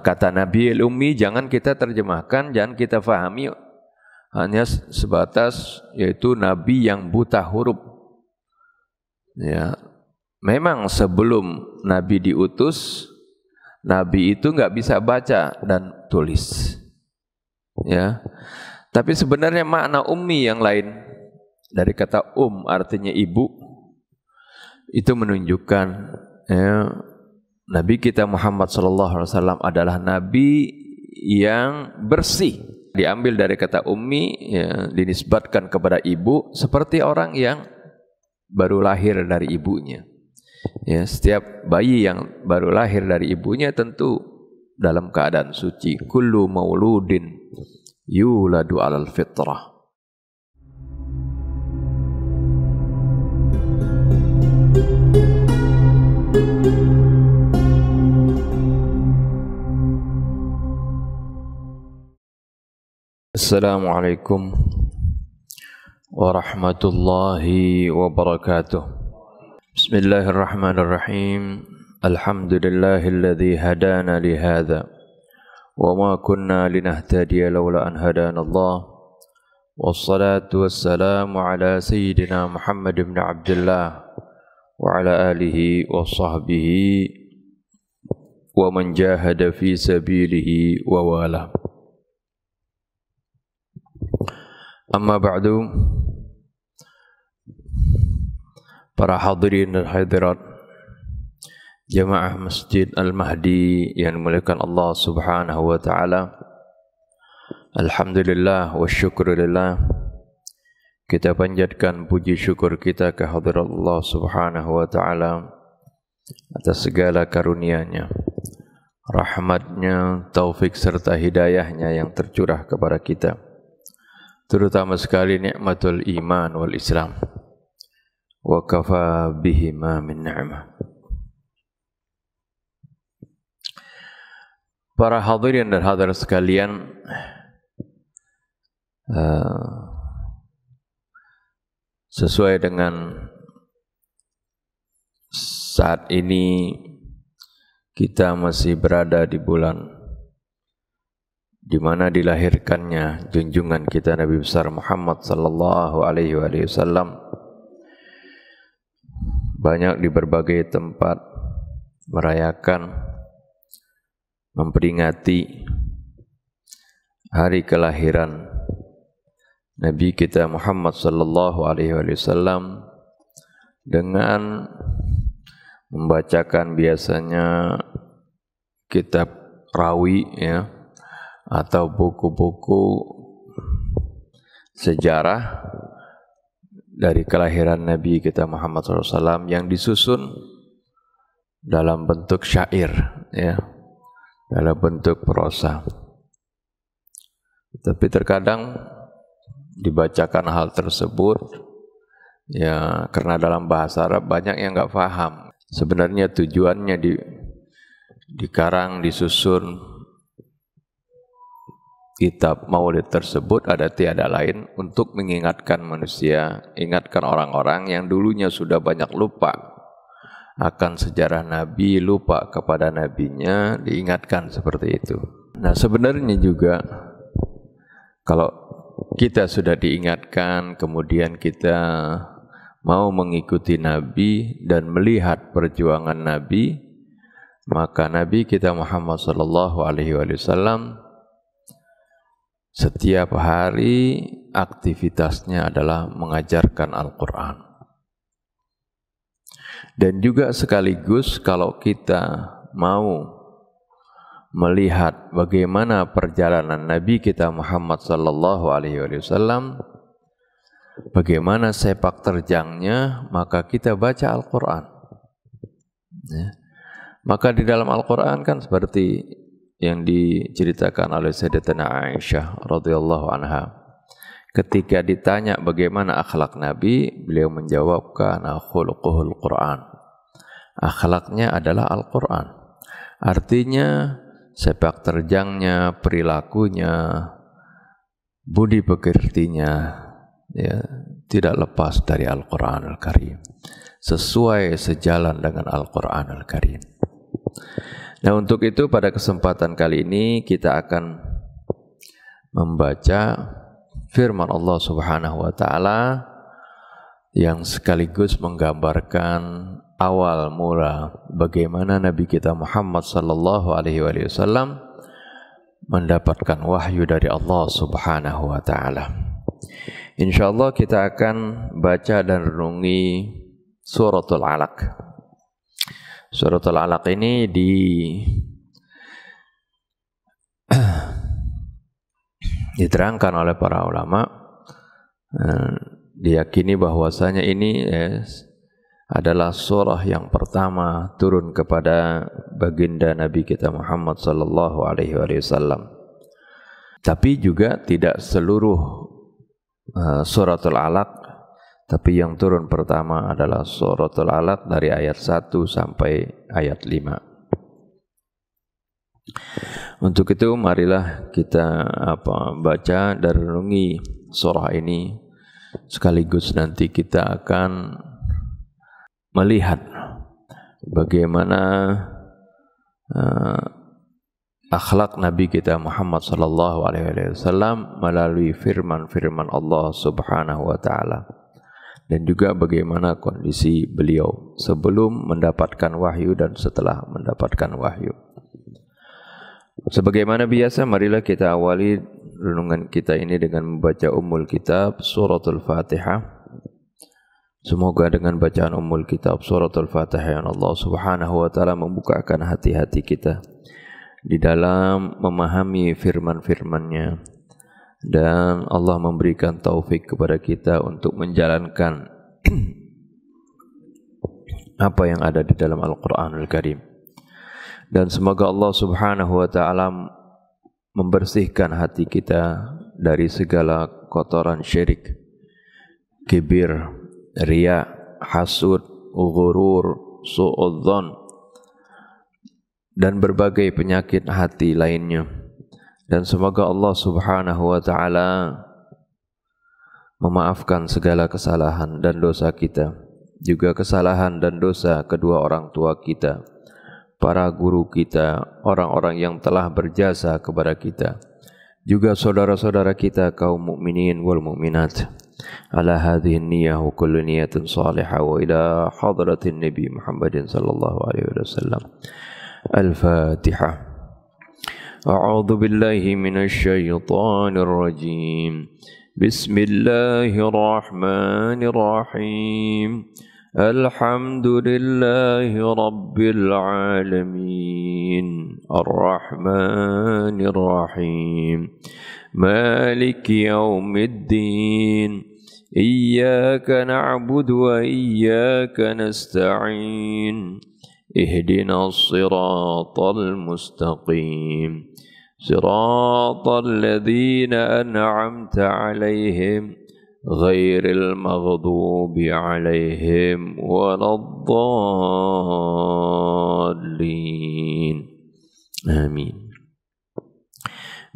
kata Nabi Ummi jangan kita terjemahkan, jangan kita fahami hanya sebatas yaitu Nabi yang buta huruf. Ya, memang sebelum Nabi diutus, Nabi itu nggak bisa baca dan tulis. Ya, tapi sebenarnya makna ummi yang lain dari kata artinya ibu, itu menunjukkan ya, Nabi kita Muhammad SAW adalah Nabi yang bersih. Diambil dari kata ummi, ya, dinisbatkan kepada ibu, seperti orang yang baru lahir dari ibunya. Ya, setiap bayi yang baru lahir dari ibunya tentu dalam keadaan suci. Kullu mauludin yuladu alal fitrah. Assalamualaikum warahmatullahi wabarakatuh. Bismillahirrahmanirrahim. Alhamdulillahilladzi hadana lihadza wa ma kunna linahtadiya laula an hadana Allah. Wassalatu wassalamu ala sayyidina Muhammad ibn Abdullah wa ala alihi wa sahbihi wa man jahada fi sabilihi wa wala. Amma ba'du, para hadirin dan hadirat jamaah Masjid Al-Mahdi yang dimuliakan Allah Subhanahu wa taala. Alhamdulillah wa syukurillah, kita panjatkan puji syukur kita ke hadirat Allah Subhanahu wa taala atas segala karunia-Nya, rahmat-Nya, taufik serta hidayah-Nya yang tercurah kepada kita, terutama sekali nikmatul iman wal Islam. Wa kafa bihima min ni'mah. Para hadirin dan hadirat sekalian, sesuai dengan saat ini kita masih berada di bulan di mana dilahirkannya junjungan kita Nabi besar Muhammad sallallahu alaihi wasallam. Banyak di berbagai tempat merayakan, memperingati hari kelahiran Nabi kita Muhammad sallallahu alaihi wasallam dengan membacakan biasanya kitab rawi, ya, atau buku-buku sejarah dari kelahiran Nabi kita Muhammad SAW yang disusun dalam bentuk syair, ya, dalam bentuk prosa. Tapi terkadang dibacakan hal tersebut, ya, karena dalam bahasa Arab banyak yang nggak paham. Sebenarnya tujuannya dikarang, disusun kitab maulid tersebut ada tiada lain untuk mengingatkan manusia, ingatkan orang-orang yang dulunya sudah banyak lupa akan sejarah Nabi, lupa kepada Nabinya, diingatkan seperti itu. Nah, sebenarnya juga kalau kita sudah diingatkan, kemudian kita mau mengikuti Nabi dan melihat perjuangan Nabi, maka Nabi kita Muhammad sallallahu alaihi wasallam setiap hari aktivitasnya adalah mengajarkan Al-Quran. Dan juga sekaligus kalau kita mau melihat bagaimana perjalanan Nabi kita Muhammad sallallahu alaihi wasallam, bagaimana sepak terjangnya, maka kita baca Al-Quran. Ya. Maka di dalam Al-Quran kan seperti yang diceritakan oleh Sayyidatina Aisyah radhiyallahu anha. Ketika ditanya bagaimana akhlak Nabi, beliau menjawab, kana khuluquhul Quran. Akhlaknya adalah Al-Quran. Artinya sepak terjangnya, perilakunya, budi pekertinya, ya, tidak lepas dari Al-Quran Al-Karim. Sesuai sejalan dengan Al-Quran Al-Karim. Nah, untuk itu pada kesempatan kali ini kita akan membaca firman Allah Subhanahu wa taala yang sekaligus menggambarkan awal mula bagaimana Nabi kita Muhammad sallallahu alaihi wasallam mendapatkan wahyu dari Allah Subhanahu wa taala. Insyaallah kita akan baca dan renungi suratul Alaq. Suratul Alaq ini diterangkan oleh para ulama, diyakini bahwasanya ini adalah surah yang pertama turun kepada baginda Nabi kita Muhammad sallallahu alaihi wasallam. Tapi juga tidak seluruh suratul Alaq, tapi yang turun pertama adalah suratul Alaq dari ayat 1 sampai ayat 5. Untuk itu marilah kita baca dan renungi surah ini, sekaligus nanti kita akan melihat bagaimana akhlak Nabi kita Muhammad sallallahu alaihi wasallam melalui firman-firman Allah Subhanahu wa taala, dan juga bagaimana kondisi beliau sebelum mendapatkan wahyu dan setelah mendapatkan wahyu. Sebagaimana biasa, marilah kita awali renungan kita ini dengan membaca Ummul Kitab Suratul Fatihah. Semoga dengan bacaan Ummul Kitab Suratul Fatihah yang Allah Subhanahu wa taala membukakan hati-hati kita di dalam memahami firman-firman-Nya, dan Allah memberikan taufik kepada kita untuk menjalankan apa yang ada di dalam Al-Quranul Karim. Dan semoga Allah Subhanahu wa ta'ala membersihkan hati kita dari segala kotoran syirik, kibir, riya, hasud, ghurur, su'udzon, dan berbagai penyakit hati lainnya. Dan semoga Allah Subhanahu wa ta'ala memaafkan segala kesalahan dan dosa kita, juga kesalahan dan dosa kedua orang tua kita, para guru kita, orang-orang yang telah berjasa kepada kita, juga saudara-saudara kita kaum mukminin wal mukminat. Ala hadhihi niyyah wa kullu niyatin salihah wa ila hadratin Nabi Muhammadin sallallahu alaihi wasallam. Al-Fatihah. أعوذ بالله من الشيطان الرجيم بسم الله الرحمن الرحيم الحمد لله رب العالمين الرحمن الرحيم مالك يوم الدين إياك نعبد وإياك نستعين اهدنا الصراط المستقيم صراط الذين أنعمت عليهم غير المغضوب عليهم ولا الضالين آمين.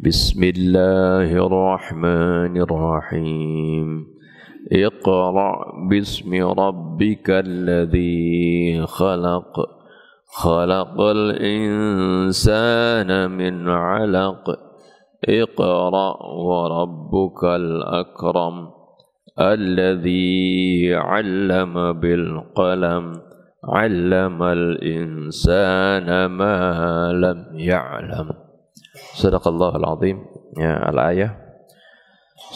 بسم الله الرحمن الرحيم اقرأ باسم ربك الذي خلق خلق الإنسان من علق اقرأ وربك الأكرم الذي علم بالقلم علم الإنسان ما لم يعلم. صدق الله العظيم. Ya, al-ayah.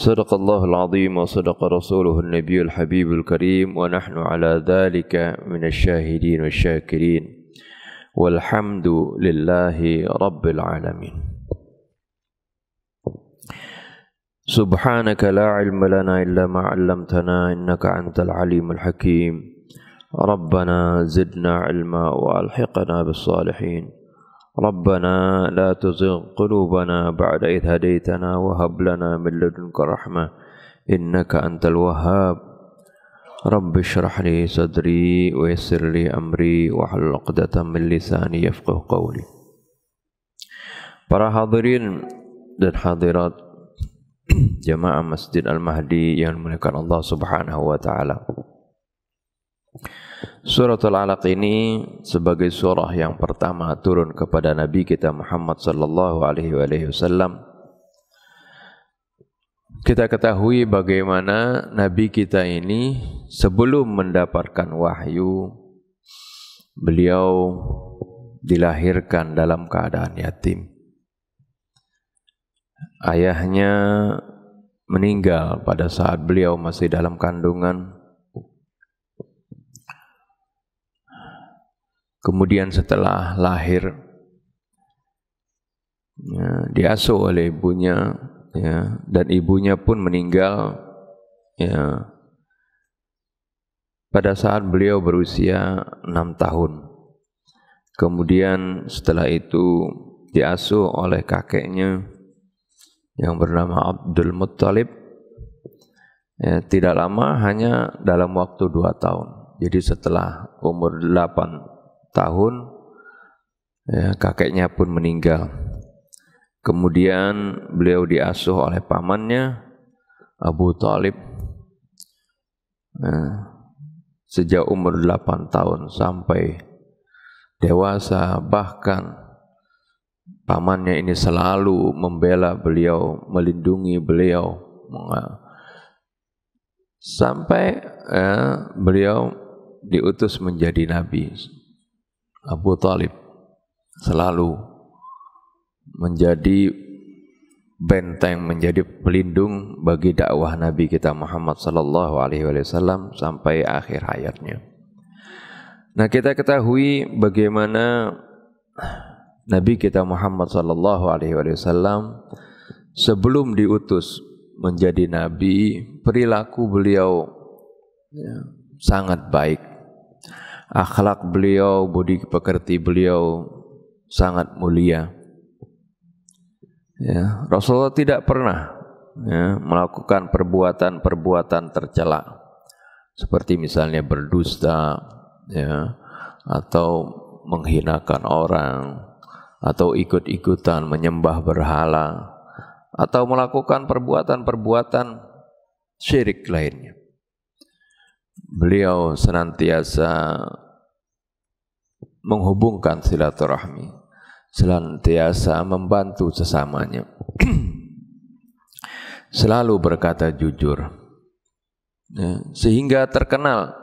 صدق الله العظيم وصدق رسوله النبي الحبيب الكريم ونحن على ذلك من الشاهدين والشاكرين والحمد لله رب العالمين. سبحانك لا علم لنا إلا ما علمتنا إنك أنت العليم الحكيم. ربنا زدنا علما وألحقنا بالصالحين. ربنا لا تزغ قلوبنا بعد إذ هديتنا وهب لنا من لدنك رحمة إنك أنت الوهاب. رب اشرح لي صدري ويسر لي أمري واحلل عقدة من لساني يفقه قولي. Para hadirin dan hadirat jamaah Masjid Al-Mahdi yang dimuliakan Allah Subhanahu wa taala. Suratul Alaq ini sebagai surah yang pertama turun kepada Nabi kita Muhammad sallallahu alaihi wasallam. Kita ketahui bagaimana Nabi kita ini sebelum mendapatkan wahyu, beliau dilahirkan dalam keadaan yatim. Ayahnya meninggal pada saat beliau masih dalam kandungan. Kemudian setelah lahir, ya, diasuh oleh ibunya, ya, dan ibunya pun meninggal, ya, pada saat beliau berusia 6 tahun. Kemudian setelah itu diasuh oleh kakeknya yang bernama Abdul Muttalib, ya, tidak lama, hanya dalam waktu 2 tahun. Jadi setelah umur 8 tahun, ya, kakeknya pun meninggal. Kemudian beliau diasuh oleh pamannya Abu Thalib, sejak umur 8 tahun sampai dewasa. Bahkan pamannya ini selalu membela beliau, melindungi beliau, sampai beliau diutus menjadi nabi. Abu Thalib selalu menjadi benteng, menjadi pelindung bagi dakwah Nabi kita Muhammad sallallahu alaihi wasallam sampai akhir hayatnya. Nah, kita ketahui bagaimana Nabi kita Muhammad sallallahu alaihi wasallam sebelum diutus menjadi nabi, perilaku beliau, ya, sangat baik. Akhlak beliau, budi pekerti beliau sangat mulia. Ya, Rasulullah tidak pernah, ya, melakukan perbuatan-perbuatan tercela, seperti misalnya berdusta, ya, atau menghinakan orang, atau ikut-ikutan menyembah berhala, atau melakukan perbuatan-perbuatan syirik lainnya. Beliau senantiasa menghubungkan silaturahmi, senantiasa membantu sesamanya, selalu berkata jujur, ya, sehingga terkenal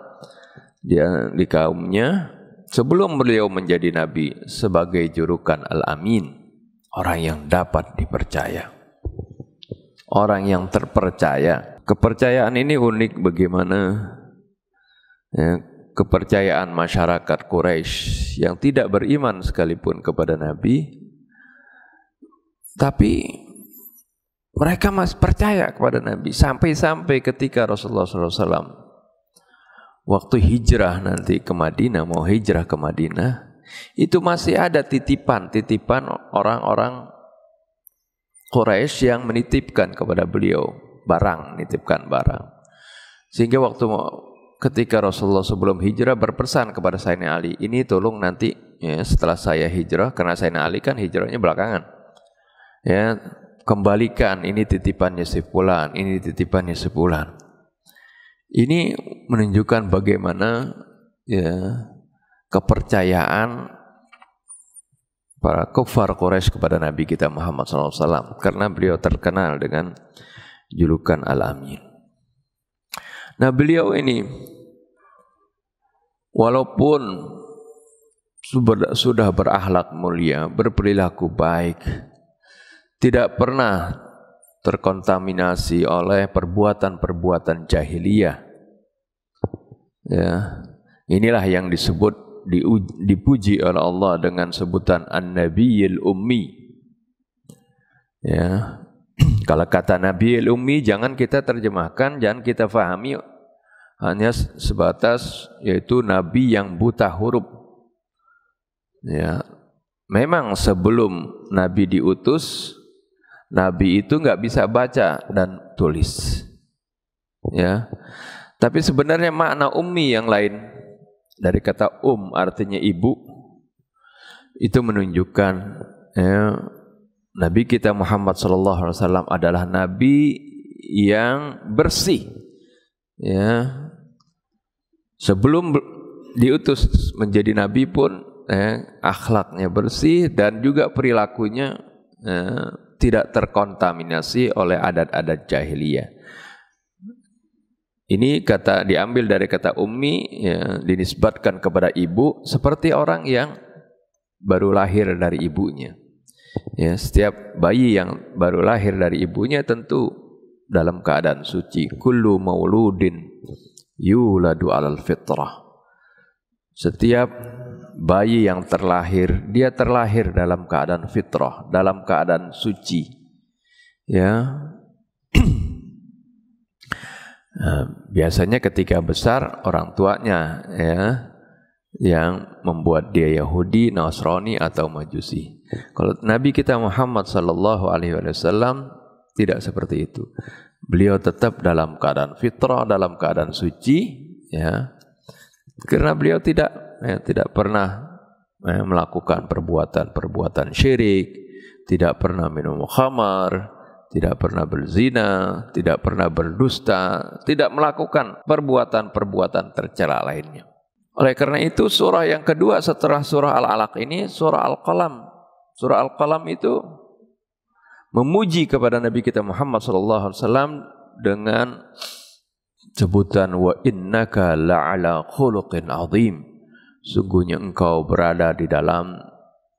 dia di kaumnya sebelum beliau menjadi nabi sebagai julukan Al-Amin, orang yang dapat dipercaya, orang yang terpercaya. Kepercayaan ini unik bagaimana, ya, kepercayaan masyarakat Quraisy yang tidak beriman sekalipun kepada Nabi, tapi mereka masih percaya kepada Nabi. Sampai-sampai ketika Rasulullah SAW waktu hijrah nanti ke Madinah, mau hijrah ke Madinah, itu masih ada titipan orang-orang Quraisy yang menitipkan kepada beliau barang, nitipkan barang. Sehingga ketika Rasulullah sebelum hijrah berpesan kepada Sayyidina Ali, ini tolong nanti, ya, setelah saya hijrah, karena Sayyidina Ali kan hijrahnya belakangan, ya, kembalikan ini titipannya si fulan, ini titipannya si fulan. Ini menunjukkan bagaimana, ya, kepercayaan para kufar Quraisy kepada Nabi kita Muhammad SAW, karena beliau terkenal dengan julukan Al-Amin. Nah, beliau ini walaupun sudah berakhlak mulia, berperilaku baik, tidak pernah terkontaminasi oleh perbuatan-perbuatan jahiliyah. Ya, inilah yang dipuji oleh Allah dengan sebutan An-Nabiyil Ummi. Ya. Kalau kata Nabiyil Ummi jangan kita terjemahkan, jangan kita fahami hanya sebatas yaitu nabi yang buta huruf. Ya. Memang sebelum nabi diutus, nabi itu enggak bisa baca dan tulis. Ya. Tapi sebenarnya makna ummi yang lain dari kata artinya ibu, itu menunjukkan, ya, Nabi kita Muhammad SAW adalah nabi yang bersih. Ya. Sebelum diutus menjadi nabi pun akhlaknya bersih dan juga perilakunya tidak terkontaminasi oleh adat-adat jahiliyah. Ini kata diambil dari kata ummi, ya, dinisbatkan kepada ibu seperti orang yang baru lahir dari ibunya. Ya, setiap bayi yang baru lahir dari ibunya tentu dalam keadaan suci. Kullu mauludin yuladu alal fitrah. Setiap bayi yang terlahir, dia terlahir dalam keadaan fitrah, dalam keadaan suci. Ya. Biasanya ketika besar orang tuanya ya yang membuat dia Yahudi, Nasrani atau Majusi. Kalau Nabi kita Muhammad sallallahu alaihi wasallam tidak seperti itu. Beliau tetap dalam keadaan fitrah, dalam keadaan suci, ya. Karena beliau tidak pernah melakukan perbuatan syirik, tidak pernah minum khamar, tidak pernah berzina, tidak pernah berdusta, tidak melakukan perbuatan-perbuatan tercela lainnya. Oleh karena itu surah yang kedua setelah surah Al-Alaq ini surah Al-Qalam. Surah Al-Qalam itu memuji kepada Nabi kita Muhammad SAW dengan sebutan wa innaka la'ala khuluqin azim. Sungguhnya engkau berada di dalam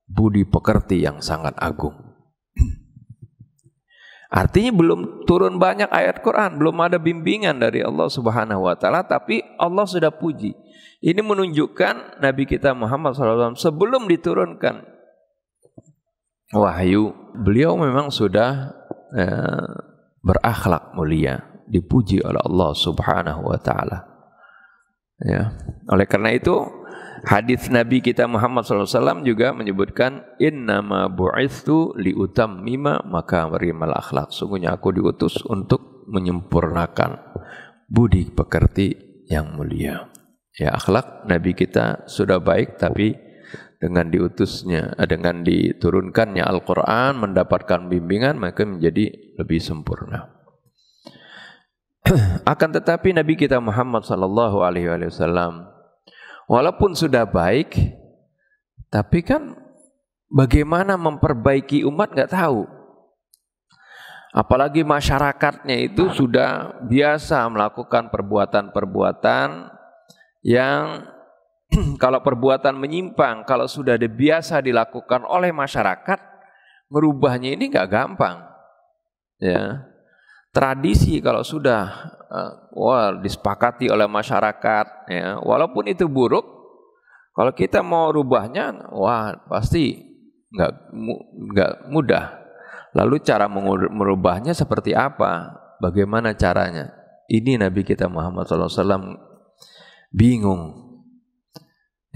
budi pekerti yang sangat agung. Artinya belum turun banyak ayat Quran, belum ada bimbingan dari Allah Subhanahu wa taala, tapi Allah sudah puji. Ini menunjukkan Nabi kita Muhammad SAW sebelum diturunkan wahyu, beliau memang sudah berakhlak mulia, dipuji oleh Allah Subhanahu wa taala. Ya. Oleh karena itu hadis Nabi kita Muhammad SAW juga menyebutkan innama bu'itsu liutammima makarimal akhlak. Sungguhnya aku diutus untuk menyempurnakan budi pekerti yang mulia. Ya, akhlak Nabi kita sudah baik, tapi dengan dengan diturunkannya Al-Quran, mendapatkan bimbingan, maka menjadi lebih sempurna. Akan tetapi Nabi kita Muhammad SAW walaupun sudah baik, tapi kan bagaimana memperbaiki umat nggak tahu. Apalagi masyarakatnya itu sudah biasa melakukan perbuatan-perbuatan yang kalau perbuatan menyimpang, kalau sudah biasa dilakukan oleh masyarakat, merubahnya ini nggak gampang. Ya. Tradisi kalau sudah disepakati oleh masyarakat, ya, walaupun itu buruk, kalau kita mau rubahnya, pasti nggak mudah. Lalu cara merubahnya seperti apa? Bagaimana caranya? Ini Nabi kita Muhammad SAW bingung.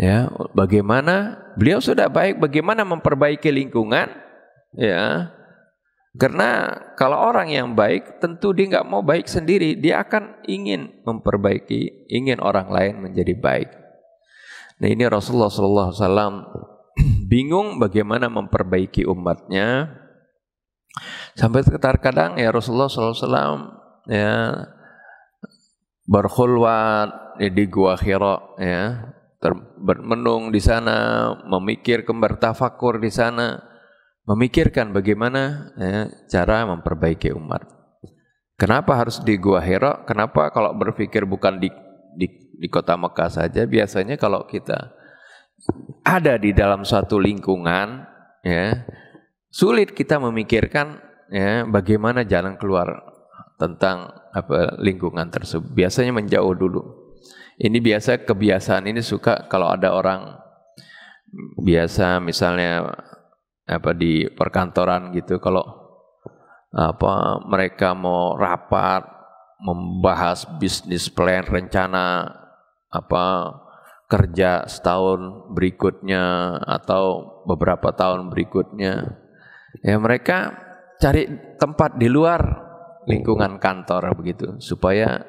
Ya, bagaimana beliau sudah baik, bagaimana memperbaiki lingkungan? Ya. Karena kalau orang yang baik tentu dia nggak mau baik sendiri, dia akan ingin memperbaiki, ingin orang lain menjadi baik. Nah ini Rasulullah SAW bingung bagaimana memperbaiki umatnya, sampai terkadang ya Rasulullah SAW ya berkhulwat di Gua Hira, ya bermenung di sana, memikirkan, bertafakur di sana, memikirkan bagaimana cara memperbaiki umat. Kenapa harus di Gua Hira? Kenapa kalau berpikir bukan di kota Mekah saja? Biasanya kalau kita ada di dalam suatu lingkungan, ya sulit kita memikirkan ya bagaimana jalan keluar tentang lingkungan tersebut. Biasanya menjauh dulu. Ini biasa kebiasaan ini suka kalau ada orang biasa misalnya di perkantoran gitu, kalau mereka mau rapat membahas bisnis plan, rencana kerja setahun berikutnya atau beberapa tahun berikutnya, ya mereka cari tempat di luar lingkungan kantor begitu supaya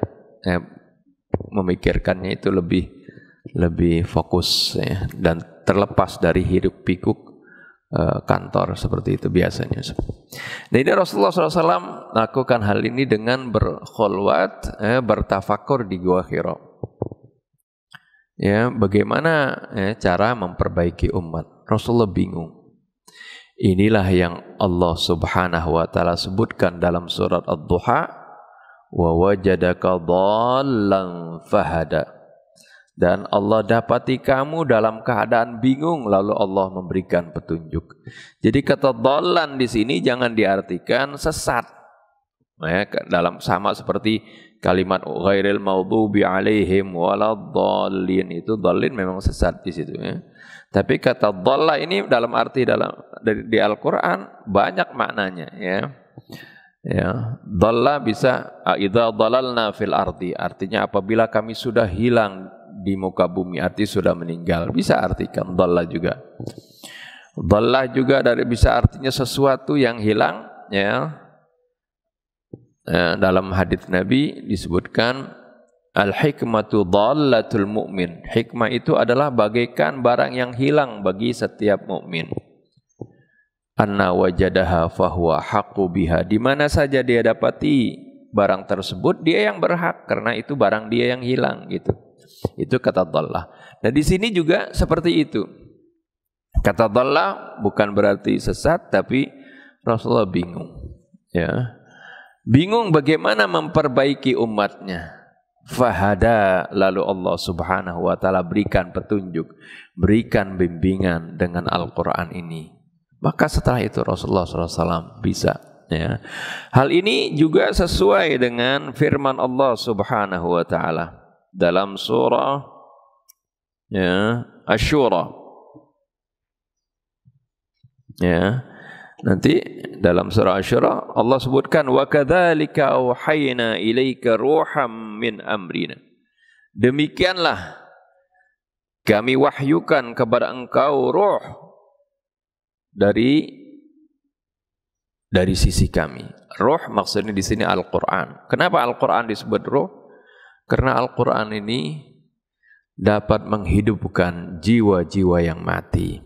memikirkannya itu lebih fokus ya, dan terlepas dari hiruk pikuk kantor seperti itu biasanya. Jadi Rasulullah SAW lakukan hal ini dengan berkhulwat, bertafakur di Gua Hira. Ya, bagaimana cara memperbaiki umat? Rasulullah bingung. Inilah yang Allah Subhanahu wa taala sebutkan dalam surat Ad-Duha, wa wajadaka dhallan fahada. Dan Allah dapati kamu dalam keadaan bingung, lalu Allah memberikan petunjuk. Jadi kata dhallan di sini jangan diartikan sesat. Dalam sama seperti kalimat ghairil maghdubi alaihim waladdallin, itu dhallin memang sesat di situ ya. Tapi kata dhalla ini dalam arti di Al-Qur'an banyak maknanya ya. Ya, dhalla bisa idza dhalalna fil ardi, artinya apabila kami sudah hilang di muka bumi, arti sudah meninggal, bisa artikan dhalla juga. Dhalla juga bisa artinya sesuatu yang hilang ya. Dalam hadits Nabi disebutkan al-hikmatu dhallatul mu'min. Hikmah itu adalah bagaikan barang yang hilang bagi setiap mukmin. Anna wajadaha fahuwa haqqu biha. Di mana saja dia dapati barang tersebut, dia yang berhak karena itu barang dia yang hilang gitu. Itu kata dhallah. Nah di sini juga seperti itu. Kata dhallah bukan berarti sesat, tapi Rasulullah bingung. Ya. Bingung bagaimana memperbaiki umatnya. Fahada, lalu Allah Subhanahu wa taala berikan petunjuk, berikan bimbingan dengan Al-Qur'an ini. Maka setelah itu Rasulullah SAW bisa ya. Hal ini juga sesuai dengan firman Allah Subhanahu wa taala dalam surah ya, Asy-Syura. Ya. Nanti dalam surah Asy-Syura Allah sebutkan wa kadzalika auhayna ilaika ruham min amrina. Demikianlah kami wahyukan kepada engkau ruh dari sisi kami. Ruh maksudnya di sini Al-Qur'an. Kenapa Al-Qur'an disebut ruh? Karena Al-Qur'an ini dapat menghidupkan jiwa-jiwa yang mati.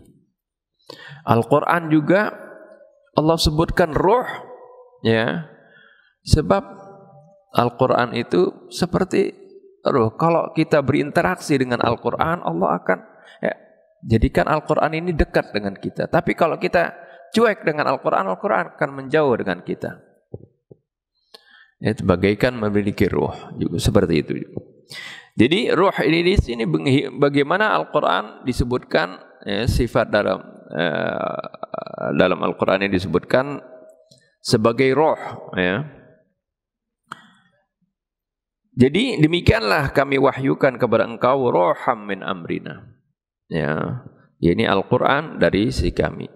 Al-Qur'an juga Allah sebutkan ruh ya. Sebab Al-Qur'an itu seperti ruh. Kalau kita berinteraksi dengan Al-Qur'an, Allah akan jadikan Al-Qur'an ini dekat dengan kita. Tapi kalau kita cuek dengan Al-Qur'an, Al-Qur'an akan menjauh dengan kita. Itu bagaikan memiliki ruh juga seperti itu. Jadi ruh ini di sini bagaimana Al-Qur'an disebutkan sifat dalam Al-Qur'an ini disebutkan sebagai ruh ya. Jadi demikianlah kami wahyukan kepada engkau ruham min amrina. Ya, ini Al-Qur'an dari si kami.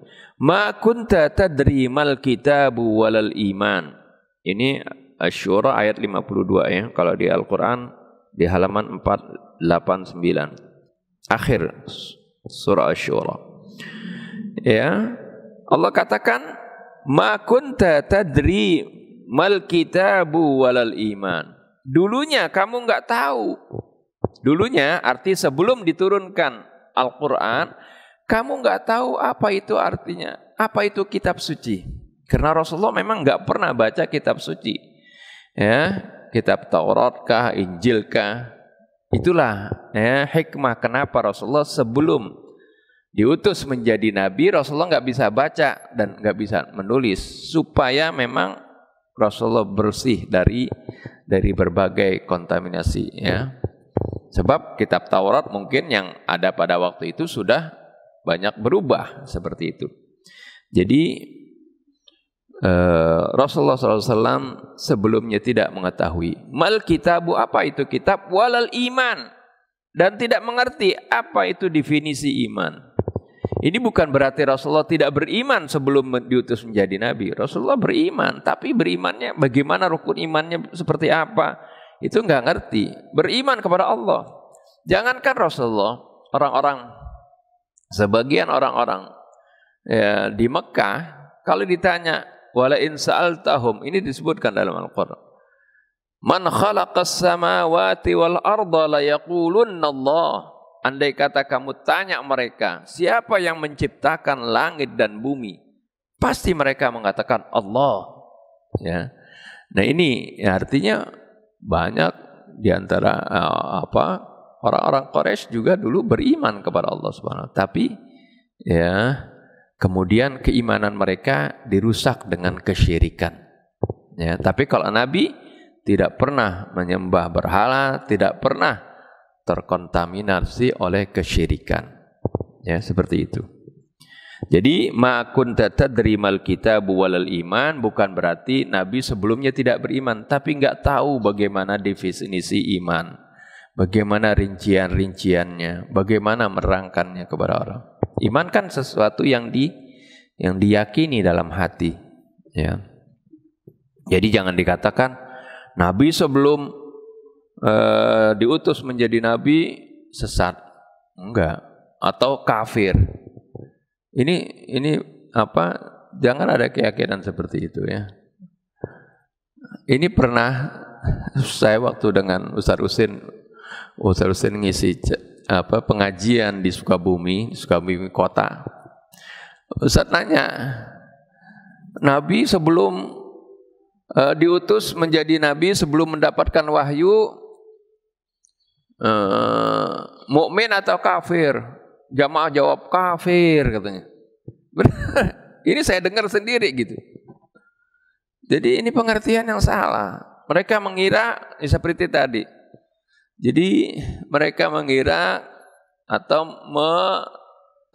Ma kunta tadri mal kitabu walal iman. Ini Asy-Syura ayat 52 ya. Kalau di Al-Qur'an di halaman 489. Akhir surah Asy-Syura. Ya, Allah katakan ma kunta tadri mal kitabu walal iman. Dulunya kamu enggak tahu. Dulunya arti sebelum diturunkan Al-Qur'an, kamu enggak tahu apa itu artinya, apa itu kitab suci. Karena Rasulullah memang enggak pernah baca kitab suci. Ya, kitab Taurat kah, Injil kah. Itulah ya hikmah kenapa Rasulullah sebelum diutus menjadi nabi, Rasulullah nggak bisa baca dan nggak bisa menulis, supaya memang Rasulullah bersih dari berbagai kontaminasi ya. Sebab kitab Taurat mungkin yang ada pada waktu itu sudah banyak berubah seperti itu. Jadi Rasulullah SAW sebelumnya tidak mengetahui mal kitabu, apa itu kitab, walal iman, dan tidak mengerti apa itu definisi iman. Ini bukan berarti Rasulullah tidak beriman sebelum diutus menjadi nabi. Rasulullah beriman, tapi berimannya bagaimana, rukun imannya seperti apa, itu enggak ngerti. Beriman kepada Allah. Jangankan Rasulullah, sebagian orang-orang ya, di Mekah kalau ditanya wala in sa'altahum, ini disebutkan dalam Al-Qur'an, man khalaqas samawati wal arda la yaqulunna Allah. Andai kata kamu tanya mereka, siapa yang menciptakan langit dan bumi, pasti mereka mengatakan Allah. Ya. Nah ini ya, artinya banyak diantara Orang-orang Quraisy juga dulu beriman kepada Allah Subhanahu wa taala. Tapi ya, kemudian keimanan mereka dirusak dengan kesyirikan. Ya, tapi kalau Nabi tidak pernah menyembah berhala, tidak pernah terkontaminasi oleh kesyirikan. Ya, seperti itu. Jadi ma kunta tadri mal kitab walal iman bukan berarti Nabi sebelumnya tidak beriman, tapi enggak tahu bagaimana definisi iman, bagaimana rincian-rinciannya, bagaimana menerangkannya kepada orang. Iman kan sesuatu yang diyakini dalam hati, ya. Jadi jangan dikatakan Nabi sebelum diutus menjadi nabi sesat, enggak, atau kafir. Ini apa? Jangan ada keyakinan seperti itu ya. Ini pernah saya waktu dengan Ustaz Husin ngisi pengajian di Sukabumi kota. Ustaz nanya, Nabi sebelum diutus menjadi nabi, sebelum mendapatkan wahyu, mukmin atau kafir? Jamaah jawab kafir katanya. Ini saya dengar sendiri gitu. Jadi ini pengertian yang salah. Mereka mengira seperti tadi. Jadi mereka mengira atau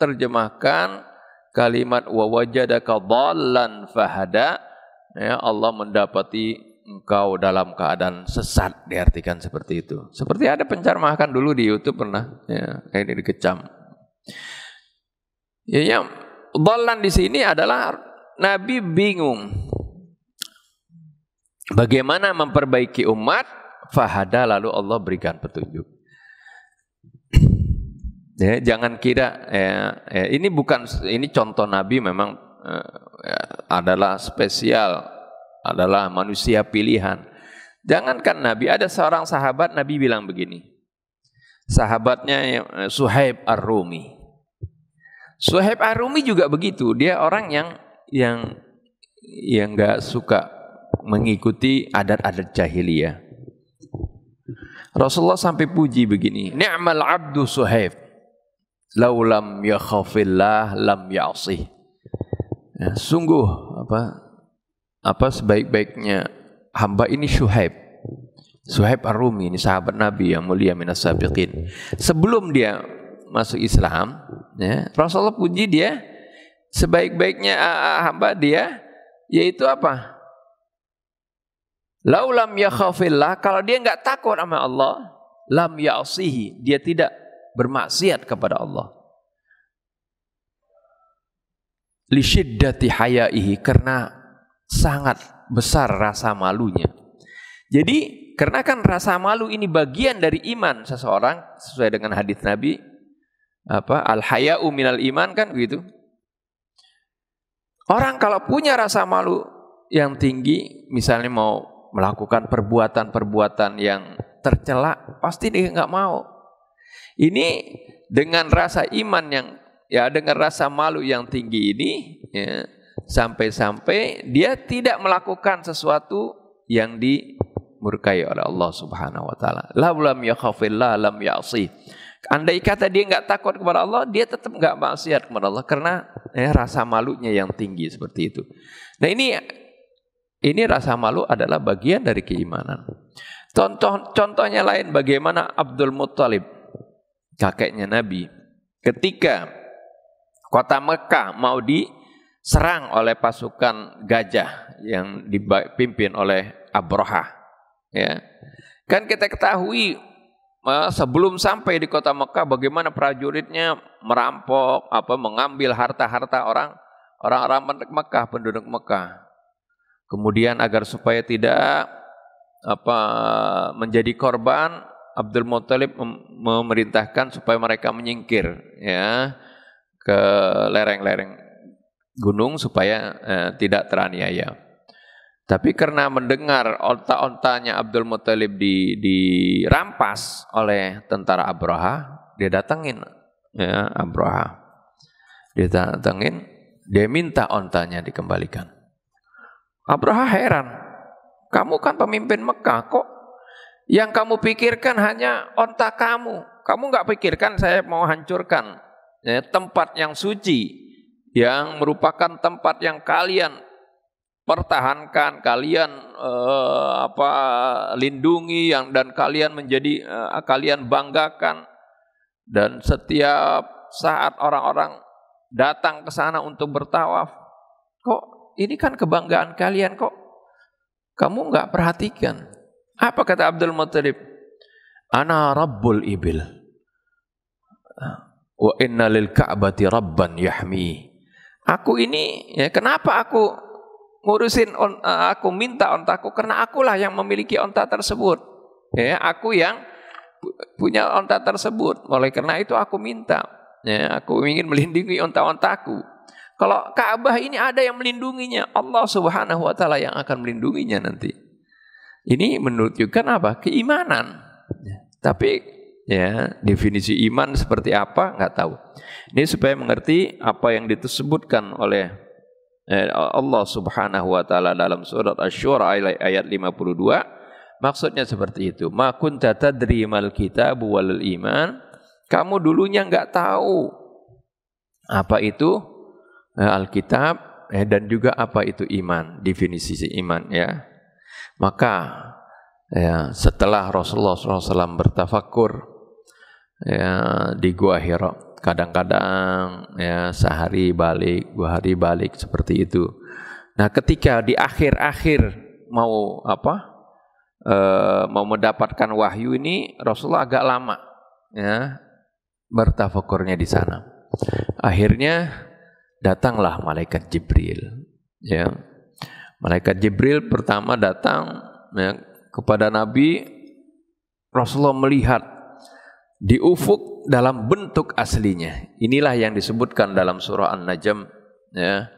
menerjemahkan kalimat wa wajadaka dhallan fahada, ya, Allah mendapati engkau dalam keadaan sesat, diartikan seperti itu. Seperti ada pencermahkan dulu di YouTube pernah, ya, ini dikecam. Ya, yang dhallan di sini adalah Nabi bingung bagaimana memperbaiki umat, fahada, lalu Allah berikan petunjuk. Ya, jangan kira ini contoh Nabi memang adalah spesial, adalah manusia pilihan. Jangankan Nabi, ada seorang sahabat Nabi bilang begini. Sahabatnya Suhaib Ar-Rumi. Suhaib Ar-Rumi juga begitu. Dia orang yang enggak suka mengikuti adat-adat jahiliyah. Rasulullah sampai puji begini, ni'mal abdu Suhaib, laulam yakhafillah lam ya'sih. Ya, sungguh apa sebaik-baiknya hamba ini Suhaib. Suhaib Ar-Rumi ini sahabat Nabi yang mulia minas sabiqin. Sebelum dia masuk Islam, ya, Rasulullah puji dia sebaik-baiknya hamba dia, yaitu apa? Laulam yakhafillah, kalau dia enggak takut sama Allah, lam ya'sihi, dia tidak bermaksiat kepada Allah. Li syiddati hayaihi, karena sangat besar rasa malunya. Jadi, karena kan rasa malu ini bagian dari iman seseorang, sesuai dengan hadis Nabi, al-haya'u minal iman, kan begitu. Orang kalau punya rasa malu yang tinggi, misalnya mau melakukan perbuatan-perbuatan yang tercela, pasti dia nggak mau. Ini dengan rasa iman dengan rasa malu yang tinggi ini, ya, sampai-sampai dia tidak melakukan sesuatu yang dimurkai oleh Allah Subhanahu wa taala. Lam yakhafillah lam ya'si. Andai kata dia enggak takut kepada Allah, dia tetap enggak maksiat kepada Allah karena rasa malunya yang tinggi seperti itu. Nah, ini rasa malu adalah bagian dari keimanan. Contohnya lain, bagaimana Abdul Muttalib, kakeknya Nabi, ketika kota Mekah mau diserang oleh pasukan gajah yang dipimpin oleh Abrahah, ya. Kan kita ketahui sebelum sampai di kota Mekah bagaimana prajuritnya merampok, mengambil harta-harta orang-orang Mekah, penduduk Mekah. Kemudian agar supaya tidak menjadi korban, Abdul Muttalib memerintahkan supaya mereka menyingkir, ya, ke lereng-lereng gunung supaya tidak teraniaya. Tapi karena mendengar onta-ontanya Abdul Muttalib dirampas oleh tentara Abraha, dia datangin, ya, Abraha. Dia datangin, dia minta ontanya dikembalikan. Abraha heran, kamu kan pemimpin Mekah, kok yang kamu pikirkan hanya onta kamu, kamu nggak pikirkan saya mau hancurkan ya, tempat yang suci, yang merupakan tempat yang kalian pertahankan, kalian lindungi, dan kalian menjadi kalian banggakan, dan setiap saat orang-orang datang ke sana untuk bertawaf, kok ini kan kebanggaan kalian, kok kamu nggak perhatikan? Apa kata Abdul Muttalib? Ana rabbul ibil, wa inna lil ka'bati rabban yahmi. Aku ini, ya, kenapa aku ngurusin aku minta ontaku, karena akulah yang memiliki onta tersebut. Ya, aku yang punya onta tersebut. Oleh karena itu aku minta. Ya, aku ingin melindungi onta-ontaku. Kalau Ka'bah ini ada yang melindunginya, Allah Subhanahu wa taala yang akan melindunginya nanti. Ini menunjukkan apa? Keimanan. Ya, tapi ya, definisi iman seperti apa nggak tahu. Ini supaya mengerti apa yang disebutkan oleh Allah Subhanahu wa taala dalam surat Asy-Syura ayat 52, maksudnya seperti itu. Ma kunta tadri mal kitabu wal iman. Kamu dulunya enggak tahu apa itu Alkitab dan juga apa itu iman, definisi iman ya. Maka ya, setelah Rasulullah SAW bertafakur ya, di Gua Hira, kadang-kadang ya sehari balik, 2 hari balik seperti itu. Nah, ketika di akhir-akhir mau mendapatkan wahyu ini, Rasulullah agak lama ya bertafakurnya di sana. Akhirnya datanglah malaikat Jibril. Ya, malaikat Jibril pertama datang ya, kepada Nabi. Rasulullah melihat di ufuk dalam bentuk aslinya. Inilah yang disebutkan dalam surah An-Najm ya.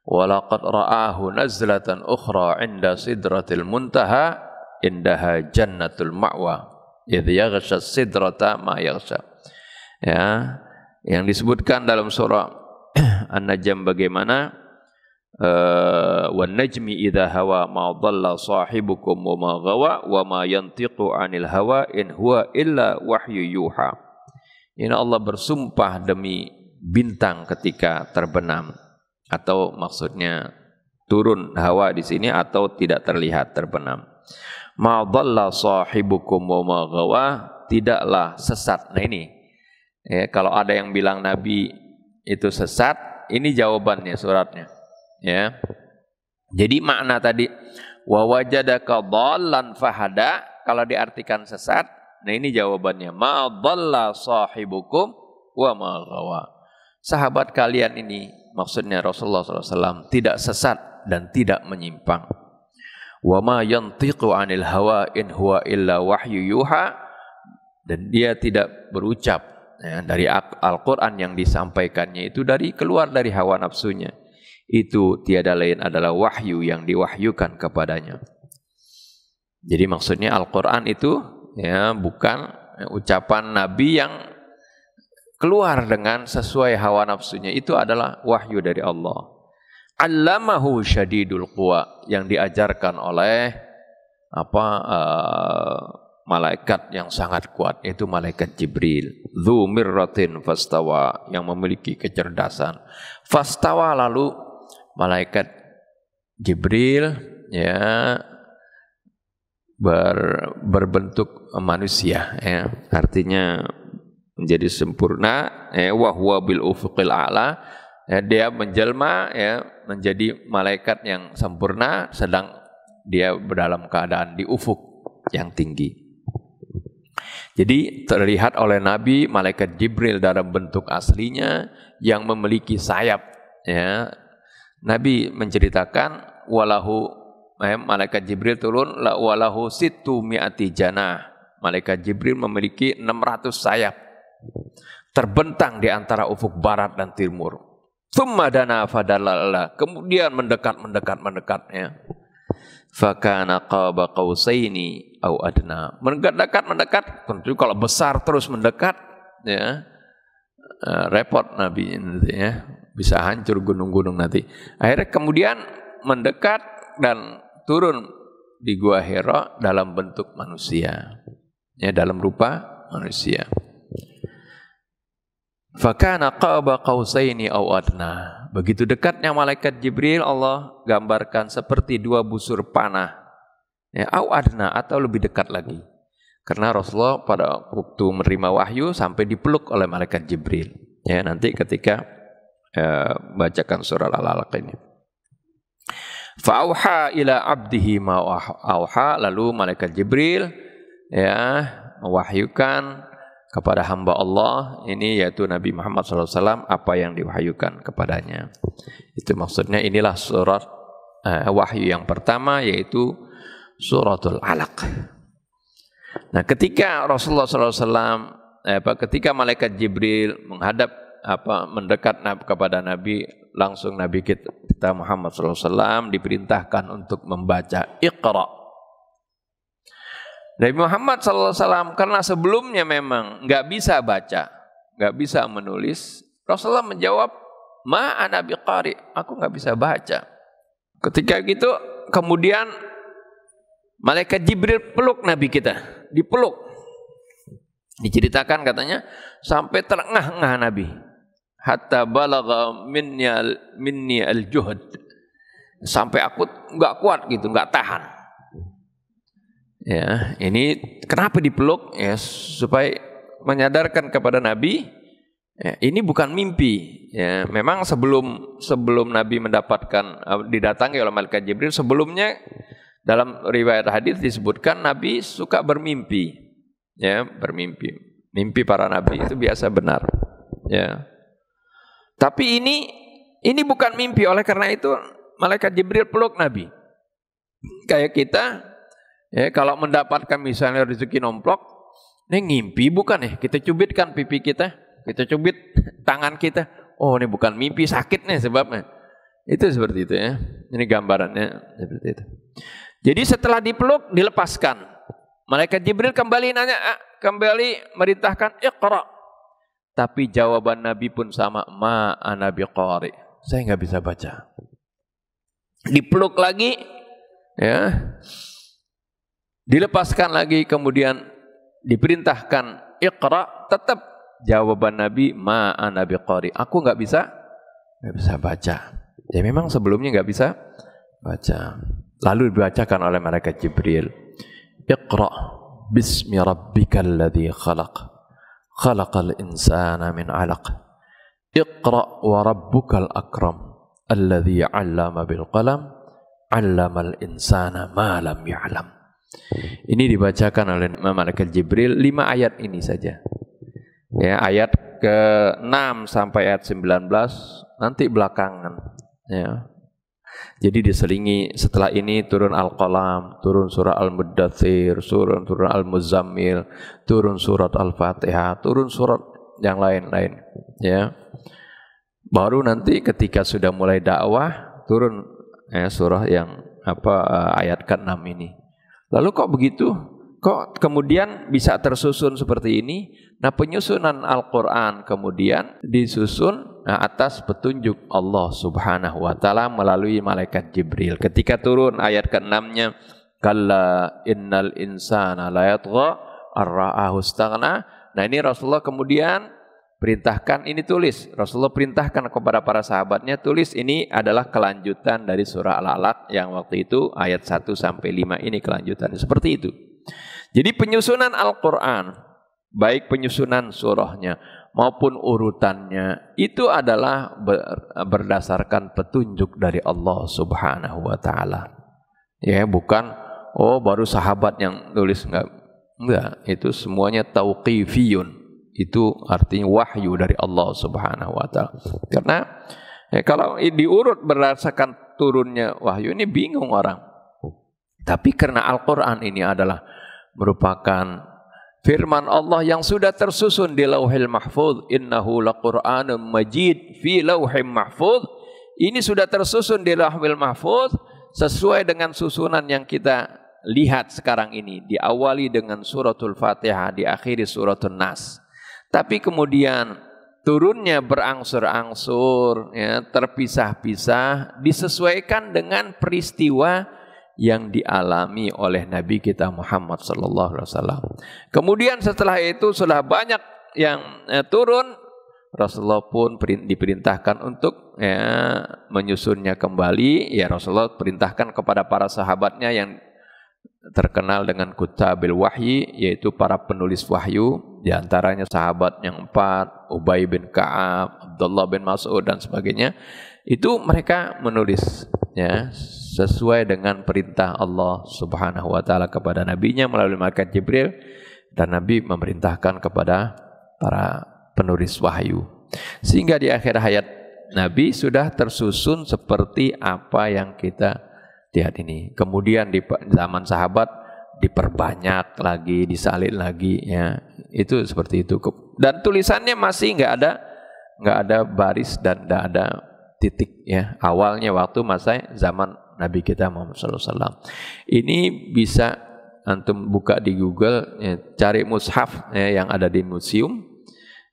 Walaqad ra'ahu nazlatan ukhra 'inda sidratil muntaha indaha jannatul ma'wa idh yaghsha sidrata ma yaghsha. Ya, yang disebutkan dalam surah An-Najm bagaimana wan najmi idza hawa ma dhalla sahibukum wa ma ghawa wa ma yantiqu 'anil hawa in huwa illa wahyu yuha. Ini Allah bersumpah demi bintang ketika terbenam, atau maksudnya turun hawa di sini atau tidak terlihat terbenam. Ma dhalla sahibukum wa ma ghawa, tidaklah sesat. Nah ini ya, kalau ada yang bilang Nabi itu sesat, ini jawabannya suratnya ya. Jadi makna tadi wa wajadaka dhallan fahada, kalau diartikan sesat, nah ini jawabannya, ma dhalla sahibukum wa ma ghawa. Sahabat kalian ini, maksudnya Rasulullah SAW, tidak sesat dan tidak menyimpang. Wa ma yantiqu 'anil hawa in huwa illa wahyu yuha, dan dia tidak berucap ya, dari Al-Quran yang disampaikannya itu keluar dari hawa nafsunya. Itu tiada lain adalah wahyu yang diwahyukan kepadanya. Jadi maksudnya Al-Quran itu ya bukan ucapan Nabi yang keluar dengan sesuai hawa nafsunya, itu adalah wahyu dari Allah. Allamahu syadidul quwa, yang diajarkan oleh malaikat yang sangat kuat, itu malaikat Jibril. Dzu mirratin fastawa, yang memiliki kecerdasan. Fastawa, lalu malaikat Jibril ya berbentuk manusia ya, artinya menjadi sempurna ya, wa huwa bil ufuqil a'la ya, dia menjelma ya menjadi malaikat yang sempurna sedang dia dalam keadaan di ufuk yang tinggi. Jadi terlihat oleh Nabi malaikat Jibril dalam bentuk aslinya yang memiliki sayap ya. Nabi menceritakan malaikat Jibril turun walahu sittu mi'ati janah. Malaikat Jibril memiliki 600 sayap terbentang di antara ufuk barat dan timur. Tsumma dana fadallala, kemudian mendekat ya. Fakana qaba qausaini au adna. Mendekat, tentu kalau besar terus mendekat ya repot Nabi nanti ya. Bisa hancur gunung-gunung nanti. Akhirnya kemudian mendekat dan turun di Gua Hira dalam bentuk manusia. Ya, dalam rupa manusia. Fakana qaba qausaini aw adna. Begitu dekatnya malaikat Jibril, Allah gambarkan seperti 2 busur panah. Ya, aw adna atau lebih dekat lagi. Karena Rasulullah pada waktu menerima wahyu sampai dipeluk oleh malaikat Jibril. Ya, nanti ketika bacakan surah Al-Alaq ini. Fa'auha ila abdihi ma auha, lalu malaikat Jibril ya mewahyukan kepada hamba Allah ini yaitu Nabi Muhammad SAW apa yang diwahyukan kepadanya. Itu maksudnya inilah surat wahyu yang pertama yaitu suratul Alaq. Nah, ketika Rasulullah SAW ketika malaikat Jibril mendekat kepada Nabi, langsung Nabi kita Muhammad SAW diperintahkan untuk membaca Iqra. Nabi Muhammad SAW karena sebelumnya memang nggak bisa baca, nggak bisa menulis, Rasulullah menjawab, ma ana biqari, aku nggak bisa baca. Ketika gitu kemudian malaikat Jibril peluk Nabi kita, dipeluk. Diceritakan katanya sampai terengah-engah Nabi. Hatta balagha minni al-juhd. Sampai aku enggak kuat gitu, enggak tahan. Ya, ini kenapa dipeluk? Ya, supaya menyadarkan kepada Nabi, ya, ini bukan mimpi. Ya, memang sebelum Nabi mendapatkan didatangi oleh malaikat Jibril, sebelumnya dalam riwayat hadis disebutkan Nabi suka bermimpi. Ya, bermimpi. Mimpi para nabi itu biasa benar. Ya. Tapi ini bukan mimpi, oleh karena itu malaikat Jibril peluk Nabi. Kayak kita ya, kalau mendapatkan misalnya rezeki nomplok, ini ngimpi bukan ya? Kita cubitkan pipi kita, kita cubit tangan kita. Oh, ini bukan mimpi, sakit nih sebabnya. Itu seperti itu ya. Ini gambarannya seperti itu. Jadi setelah dipeluk dilepaskan. Malaikat Jibril kembali merintahkan Iqra. Tapi jawaban Nabi pun sama, ma ana biqari. Saya nggak bisa baca. Dipeluk lagi, ya, dilepaskan lagi, kemudian diperintahkan Iqra, tetap jawaban Nabi, ma ana biqari. Aku nggak bisa baca. Ya memang sebelumnya nggak bisa baca. Lalu dibacakan oleh malaikat Jibril. Iqra bismi rabbikal ladzi khalaq. Khalaqal insana min 'alaq. Iqra wa rabbukal akram alladzi 'allama bil qalam 'allamal insana ma lam ya'lam. Ini dibacakan oleh malaikat Jibril 5 ayat ini saja. Ya, ayat ke-6 sampai ayat 19 nanti belakangan, ya. Jadi diselingi setelah ini turun Al-Qalam, turun surah Al-Muddatsir, turun Al-Muzammil, turun surat Al-Fatihah, turun surat yang lain-lain, ya. Baru nanti ketika sudah mulai dakwah turun surah yang ayat ke-6 ini. Lalu kok begitu? Kok kemudian bisa tersusun seperti ini? Nah, penyusunan Al-Quran kemudian disusun atas petunjuk Allah Subhanahu wa Ta'ala melalui malaikat Jibril. Ketika turun ayat ke-6-nya, kalla innal insana la yatgha ar-ra'ahu istaghna. Nah, ini Rasulullah kemudian perintahkan, ini tulis. Rasulullah perintahkan kepada para sahabatnya, tulis, ini adalah kelanjutan dari surah Al-Alaq yang waktu itu ayat 1 sampai 5 ini kelanjutan. Seperti itu. Jadi penyusunan Al-Quran, baik penyusunan surahnya maupun urutannya, itu adalah berdasarkan petunjuk dari Allah Subhanahu wa Ta'ala. Ya, bukan baru sahabat yang tulis, enggak, itu semuanya tauqifiyun. Itu artinya wahyu dari Allah Subhanahu wa Ta'ala. Karena kalau diurut berdasarkan turunnya wahyu ini bingung orang. Tapi karena Al-Quran ini adalah merupakan firman Allah yang sudah tersusun di Lauhil Mahfuz, innahu laqur'anun majid fi lauhim mahfuz. Ini sudah tersusun di Lauhil Mahfuz sesuai dengan susunan yang kita lihat sekarang ini, diawali dengan suratul Fatihah, diakhiri suratul Nas. Tapi kemudian turunnya berangsur-angsur, ya, terpisah-pisah, disesuaikan dengan peristiwa yang dialami oleh Nabi kita Muhammad sallallahu alaihi wasallam. Kemudian setelah itu sudah banyak yang turun, Rasulullah pun diperintahkan untuk menyusunnya kembali. Ya, Rasulullah perintahkan kepada para sahabatnya yang terkenal dengan kutabil wahyi, yaitu para penulis wahyu, di antaranya sahabat yang 4, Ubay bin Ka'ab, Abdullah bin Mas'ud dan sebagainya. Itu mereka menulis ya sesuai dengan perintah Allah Subhanahu wa taala kepada nabinya melalui malaikat Jibril, dan Nabi memerintahkan kepada para penulis wahyu. Sehingga di akhir hayat Nabi sudah tersusun seperti apa yang kita lihat ini. Kemudian di zaman sahabat diperbanyak lagi, disalin lagi ya. Itu seperti itu. Dan tulisannya masih nggak ada baris dan nggak ada titik ya. Awalnya waktu masa zaman Nabi kita Muhammad SAW. Ini bisa antum buka di Google ya, cari mushaf ya, yang ada di museum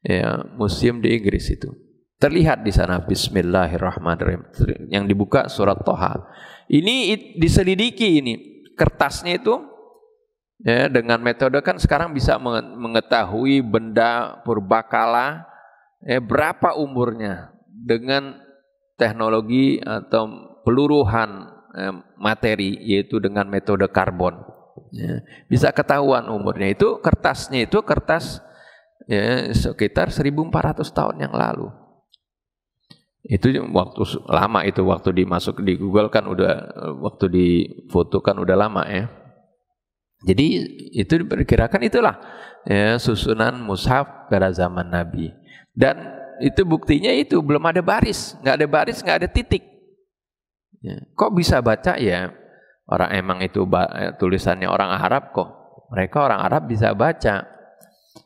ya, museum di Inggris itu. Terlihat di sana Bismillahirrahmanirrahim. Yang dibuka surat Toha. Ini diselidiki ini kertasnya itu ya, dengan metode kan sekarang bisa mengetahui benda purbakala ya, berapa umurnya dengan teknologi atau peluruhan materi, yaitu dengan metode karbon ya, bisa ketahuan umurnya. Itu kertasnya itu kertas ya, sekitar 1400 tahun yang lalu. Itu waktu lama, itu waktu dimasuk di Google kan udah, waktu difoto kan udah lama ya. Jadi itu diperkirakan itulah ya, susunan mushaf pada zaman Nabi. Dan itu buktinya itu belum ada baris, nggak ada titik. Ya. Kok bisa baca ya? Orang emang itu tulisannya orang Arab kok. Mereka orang Arab bisa baca.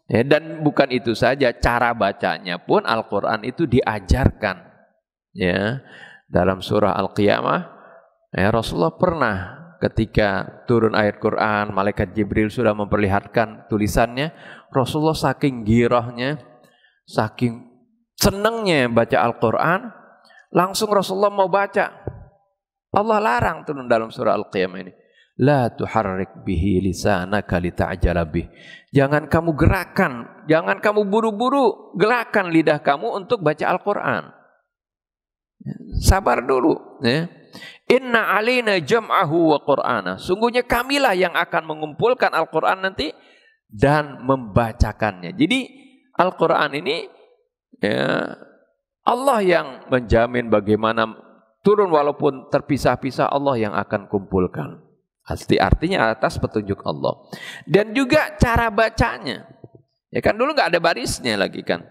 Ya, dan bukan itu saja, cara bacanya pun Al-Quran itu diajarkan. Ya, dalam surah Al-Qiyamah ya, Rasulullah pernah ketika turun ayat Quran, malaikat Jibril sudah memperlihatkan tulisannya, Rasulullah saking girahnya, saking senangnya baca Al-Quran, langsung Rasulullah mau baca. Allah larang turun dalam surah Al-Qiyamah ini, la tuharrik bihi lisanaka lita'jala bih. Jangan kamu gerakan, jangan kamu buru-buru gerakan lidah kamu untuk baca Al-Quran. Sabar dulu ya. Inna alaina jam'ahu wa qur'ana. Sungguhnya kamilah yang akan mengumpulkan Al-Quran nanti dan membacakannya. Jadi Al-Quran ini ya, Allah yang menjamin bagaimana turun walaupun terpisah-pisah, Allah yang akan kumpulkan. Artinya atas petunjuk Allah. Dan juga cara bacanya. Ya kan dulu nggak ada barisnya lagi kan.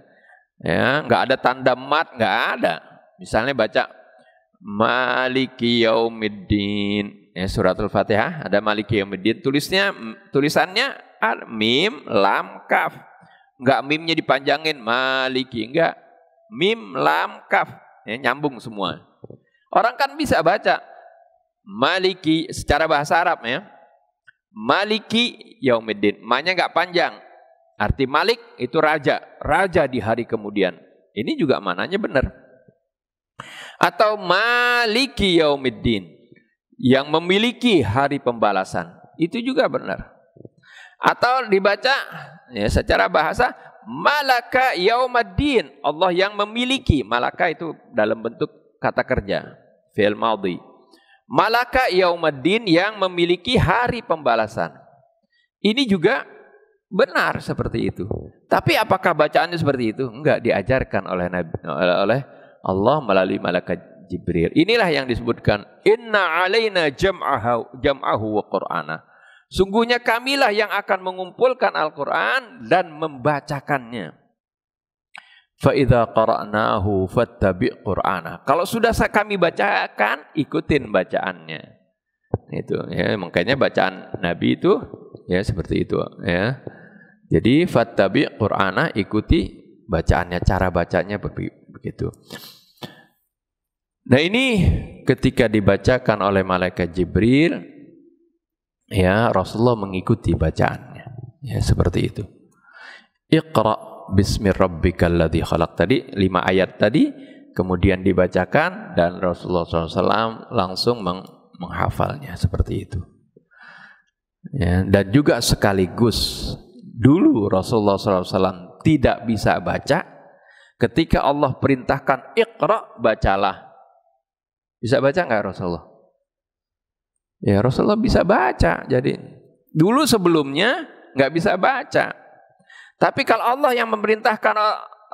Ya, nggak ada tanda mat, nggak ada. Misalnya baca Maliki Yaumiddin ya, suratul Fatihah ada Maliki Yaumiddin, tulisannya mim lam kaf, enggak mimnya dipanjangin Maliki, enggak, mim lam kaf ya, nyambung semua. Orang kan bisa baca Maliki secara bahasa Arab ya, Maliki Yaumiddin, ma-nya enggak panjang, arti Malik itu raja, raja di hari kemudian. Ini juga mananya benar. Atau Maliki Yaumiddin, yang memiliki hari pembalasan, itu juga benar. Atau dibaca ya, secara bahasa Malaka Yaumiddin, Allah yang memiliki. Malaka itu dalam bentuk kata kerja, fi'il madhi. Malaka Yaumiddin, yang memiliki hari pembalasan. Ini juga benar seperti itu. Tapi apakah bacaannya seperti itu? Enggak diajarkan oleh Allah melalui malaikat Jibril. Inilah yang disebutkan inna alaina jam'ahu wa qur'ana. Sungguhnya kamilah yang akan mengumpulkan Al-Quran dan membacakannya. Fa idza qara'nahu fattabi' qur'ana. Kalau sudah kami bacakan, ikutin bacaannya. Itu ya, makanya bacaan Nabi itu ya seperti itu ya. Jadi fattabi' qur'ana, ikuti bacaannya, cara bacanya begitu. Nah ini ketika dibacakan oleh malaikat Jibril ya, Rasulullah mengikuti bacaannya ya, seperti itu. Iqra bismi rabbikal ladzi khalaq, tadi 5 ayat tadi kemudian dibacakan dan Rasulullah SAW langsung menghafalnya seperti itu ya. Dan juga sekaligus dulu Rasulullah SAW tidak bisa baca ketika Allah perintahkan Iqra, bacalah. Bisa baca nggak Rasulullah? Ya Rasulullah bisa baca. Jadi dulu sebelumnya nggak bisa baca. Tapi kalau Allah yang memerintahkan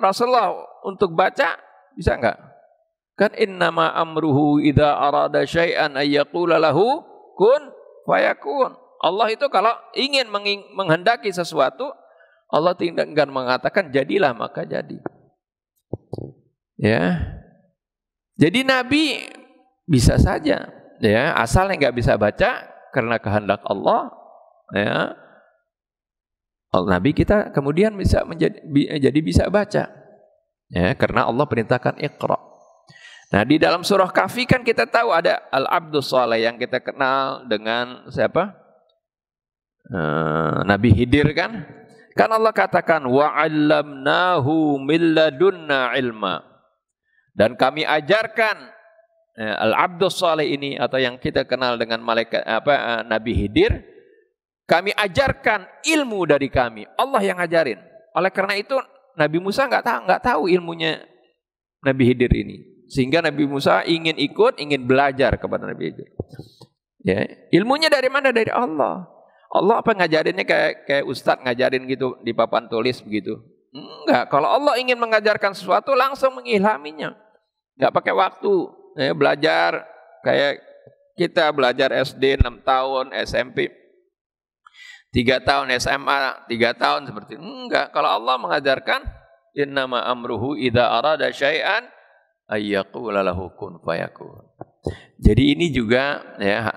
Rasulullah untuk baca, bisa nggak? Kan innama amruhu idza arada syai'an ay yaqula lahu kun fayakun. Allah itu kalau ingin menghendaki sesuatu, Allah tidak akan mengatakan jadilah maka jadi. Ya. Jadi Nabi bisa saja, ya, asalnya nggak bisa baca karena kehendak Allah, ya. Nabi kita kemudian bisa jadi bisa baca, ya, karena Allah perintahkan Iqra. Nah, di dalam surah Kahfi kan kita tahu ada Al-Abdus Saleh yang kita kenal dengan siapa? Nabi Khidir kan? Kan Allah katakan wa 'allamnahu min ladunna ilma. Dan kami ajarkan Al-Abdus Saleh ini atau yang kita kenal dengan malaikat Nabi Khidir, kami ajarkan ilmu dari kami. Allah yang ngajarin. Oleh karena itu Nabi Musa nggak tahu ilmunya Nabi Khidir ini. Sehingga Nabi Musa ingin ikut, ingin belajar kepada Nabi Khidir. Ya, ilmunya dari mana? Dari Allah. Allah apa ngajarinnya kayak ustadz ngajarin gitu di papan tulis begitu? Enggak. Kalau Allah ingin mengajarkan sesuatu langsung mengilhaminya. Nggak pakai waktu. Ya, belajar kayak kita belajar SD 6 tahun, SMP 3 tahun, SMA 3 tahun seperti itu. Enggak, kalau Allah mengajarkan innama amruhu idza arada syai'an ayyaqula lahu kun fayakun. Jadi ini juga ya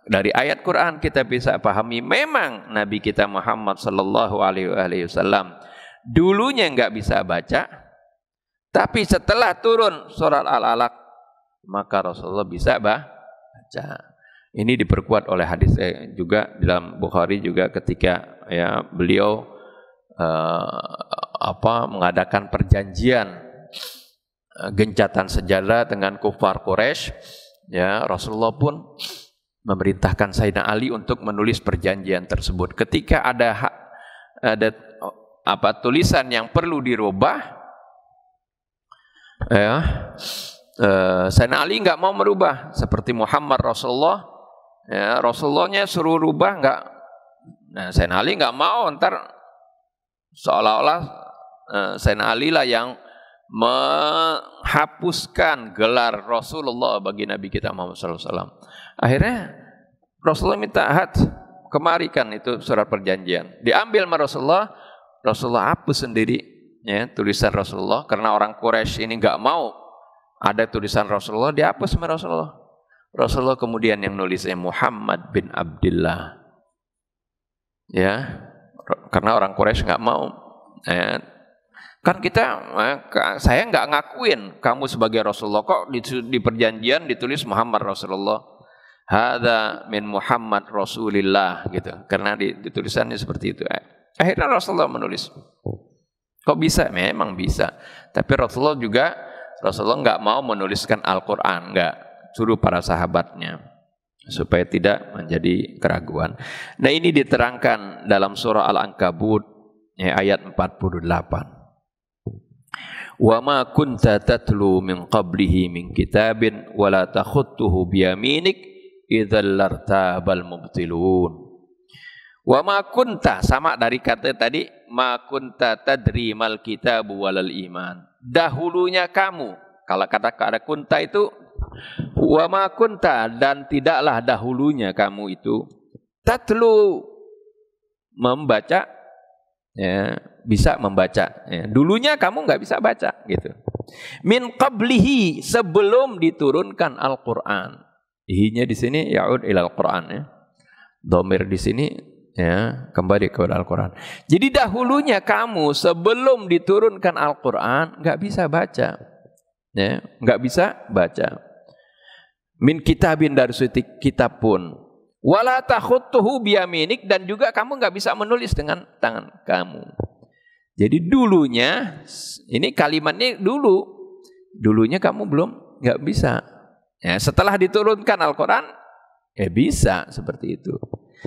dari ayat Quran kita bisa pahami memang Nabi kita Muhammad sallallahu alaihi wasallam dulunya enggak bisa baca, tapi setelah turun surat Al-Alaq maka Rasulullah bisa baca. Ini diperkuat oleh hadis juga dalam Bukhari juga ketika ya beliau mengadakan perjanjian gencatan senjata dengan kufar Quraisy, ya Rasulullah pun memerintahkan Sayyidina Ali untuk menulis perjanjian tersebut. Ketika ada tulisan yang perlu dirubah, ya Sayyidina Ali nggak mau merubah seperti Muhammad Rasulullah, ya Rasulullahnya suruh rubah nggak, nah Sayyidina Ali nggak mau, ntar seolah-olah Sayyidina Ali lah yang menghapuskan gelar Rasulullah bagi Nabi kita Muhammad SAW. Akhirnya Rasulullah minta kemarikan itu surat perjanjian, diambil sama Rasulullah hapus sendiri ya tulisan Rasulullah karena orang Quraisy ini nggak mau ada tulisan Rasulullah, dihapus sama Rasulullah. Rasulullah kemudian yang nulisnya Muhammad bin Abdullah. Ya, karena orang Quraisy nggak mau. Ya. Kan saya nggak ngakuin kamu sebagai Rasulullah, kok di perjanjian ditulis Muhammad Rasulullah. Hadza min Muhammad Rasulillah gitu. Karena di tulisannya seperti itu. Akhirnya Rasulullah menulis. Kok bisa? Memang bisa. Tapi Rasulullah nggak mau menuliskan Al-Quran, nggak, suruh para sahabatnya supaya tidak menjadi keraguan. Nah ini diterangkan dalam surah Al-Ankabut ya, ayat 48. Wa ma kunta tatlu min qablihi min kitabin wa la takhutuhu biyaminik idzal lartabal mubtilun. Wa ma kunta sama dari kata tadi ma kunta tadri mal kitabu walal iman. Dahulunya kamu, kalau kata kunta itu wa ma kunta, dan tidaklah dahulunya kamu itu tatlu membaca ya, bisa membaca ya. Dulunya kamu nggak bisa baca gitu. Min qablihi, sebelum diturunkan Al-Qur'an. Ihinya di sini ya'ud ilal Qur'an ya. Dhamir di sini ya kembali kepada Al-Quran. Jadi dahulunya kamu sebelum diturunkan Al-Quran nggak bisa baca, ya nggak bisa baca. Min kitabin, dari suatu kitab pun. Wala takhutuhu biyaminik, dan juga kamu nggak bisa menulis dengan tangan kamu. Jadi dulunya, ini kalimatnya dulunya kamu belum nggak bisa. Ya, setelah diturunkan Al-Quran, ya bisa seperti itu.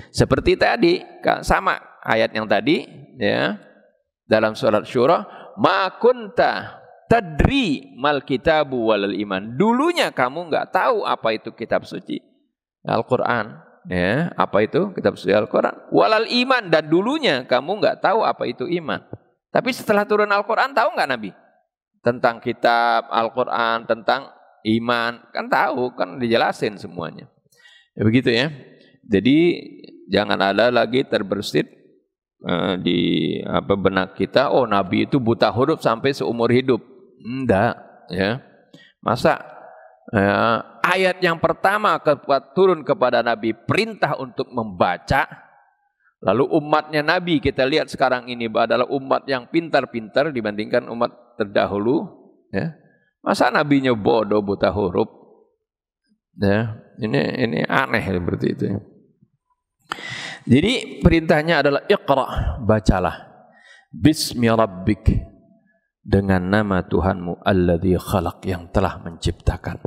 Seperti tadi, sama ayat yang tadi, ya, dalam surat Syura, Ma kunta tadri mal kitabu walal iman. Dulunya kamu enggak tahu apa itu kitab suci Al-Qur'an, ya. Apa itu kitab suci Al-Qur'an? Walal iman, dan dulunya kamu enggak tahu apa itu iman. Tapi setelah turun Al-Qur'an tahu enggak Nabi? Tentang kitab Al-Qur'an, tentang iman, kan tahu, kan dijelasin semuanya. Ya begitu ya. Jadi jangan ada lagi terbersit di benak kita, oh Nabi itu buta huruf sampai seumur hidup. Enggak, ya. Masa ayat yang pertama turun kepada Nabi perintah untuk membaca, lalu umatnya Nabi kita lihat sekarang ini adalah umat yang pintar-pintar dibandingkan umat terdahulu, ya. Masa nabinya bodoh buta huruf? Ya, ini aneh seperti itu. Jadi perintahnya adalah Iqra, bacalah. Bismi rabbik, dengan nama Tuhanmu alladzi khalaq, yang telah menciptakan.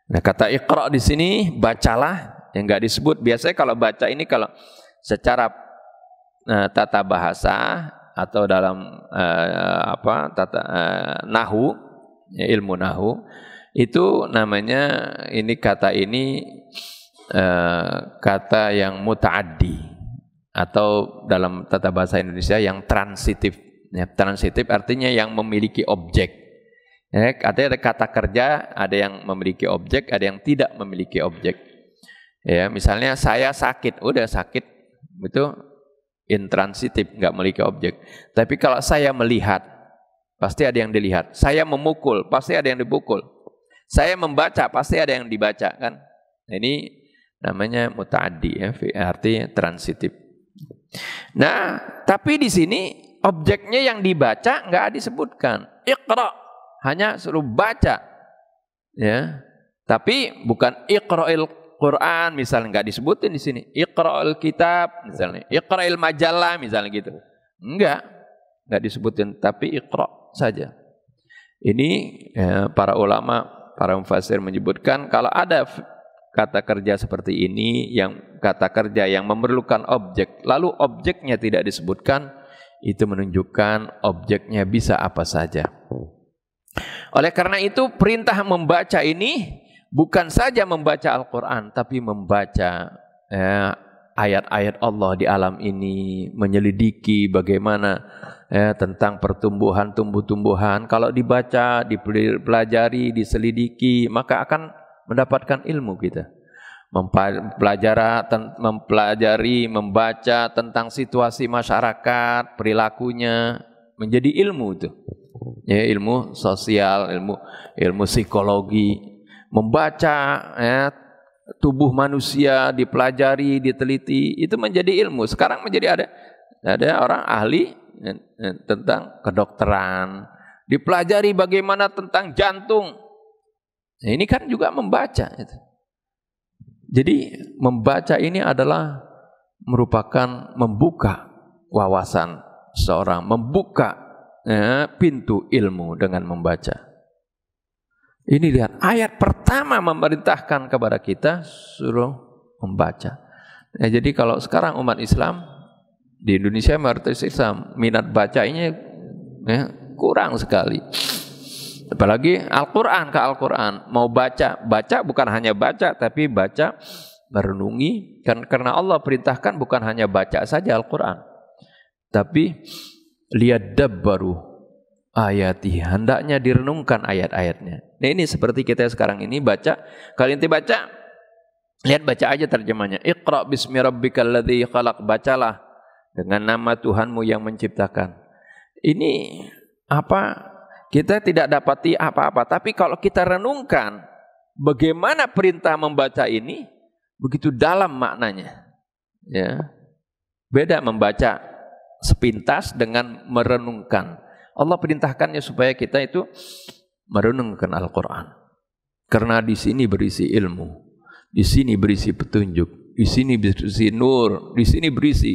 Nah, kata Iqra di sini bacalah, yang enggak disebut. Biasanya kalau baca ini kalau secara tata bahasa atau dalam nahu, ya, ilmu nahu, itu namanya kata yang muta'addi, atau dalam tata bahasa Indonesia yang transitif. Ya, transitif artinya yang memiliki objek. Ya, ada kata kerja, ada yang memiliki objek, ada yang tidak memiliki objek. Ya, misalnya saya sakit, udah sakit, itu intransitif, nggak memiliki objek. Tapi kalau saya melihat, pasti ada yang dilihat. Saya memukul, pasti ada yang dipukul. Saya membaca, pasti ada yang dibaca, kan? Nah, ini namanya muta'addi, ya, arti transitif. Nah, tapi di sini objeknya yang dibaca nggak disebutkan. Iqra, hanya suruh baca, ya. Tapi bukan Iqra'il Quran, misalnya nggak disebutin di sini. Iqra'il kitab, misalnya. Iqra'il majalah, misalnya gitu. Nggak disebutin. Tapi Iqra saja. Ini para ulama, para mufassir menyebutkan kalau ada kata kerja seperti ini, yang kata kerja yang memerlukan objek, lalu objeknya tidak disebutkan, itu menunjukkan objeknya bisa apa saja. Oleh karena itu perintah membaca ini bukan saja membaca Al-Quran, tapi membaca ayat-ayat Allah di alam ini, menyelidiki bagaimana tentang pertumbuhan, tumbuh-tumbuhan. Kalau dibaca, dipelajari, diselidiki, maka akan mendapatkan ilmu kita. Mempelajari, membaca tentang situasi masyarakat, perilakunya, menjadi ilmu itu. Ya, ilmu sosial, ilmu psikologi. Membaca tubuh manusia, dipelajari, diteliti, itu menjadi ilmu. Sekarang menjadi ada orang ahli tentang kedokteran, dipelajari bagaimana tentang jantung. Nah, ini kan juga membaca. Jadi membaca ini adalah merupakan membuka wawasan seorang, membuka pintu ilmu dengan membaca. Ini lihat, ayat pertama memerintahkan kepada kita suruh membaca. Ya, jadi kalau sekarang umat Islam di Indonesia, mayoritas Islam, minat bacanya kurang sekali. Apalagi Al-Quran, ke Al-Quran. Mau baca bukan hanya baca, tapi baca merenungi. Karena Allah perintahkan bukan hanya baca saja Al-Quran, tapi liyadabbaru ayati, hendaknya direnungkan ayat-ayatnya. Nah, ini seperti kita sekarang ini baca, kalian baca, lihat baca aja terjemahnya. Iqra bismi rabbikal ladzi khalaq, bacalah dengan nama Tuhanmu yang menciptakan. Ini kita tidak dapati apa-apa, tapi kalau kita renungkan bagaimana perintah membaca ini, begitu dalam maknanya. Ya. Beda membaca sepintas dengan merenungkan. Allah perintahkannya supaya kita itu merenungkan Al-Quran. Karena di sini berisi ilmu, di sini berisi petunjuk, di sini berisi nur, di sini berisi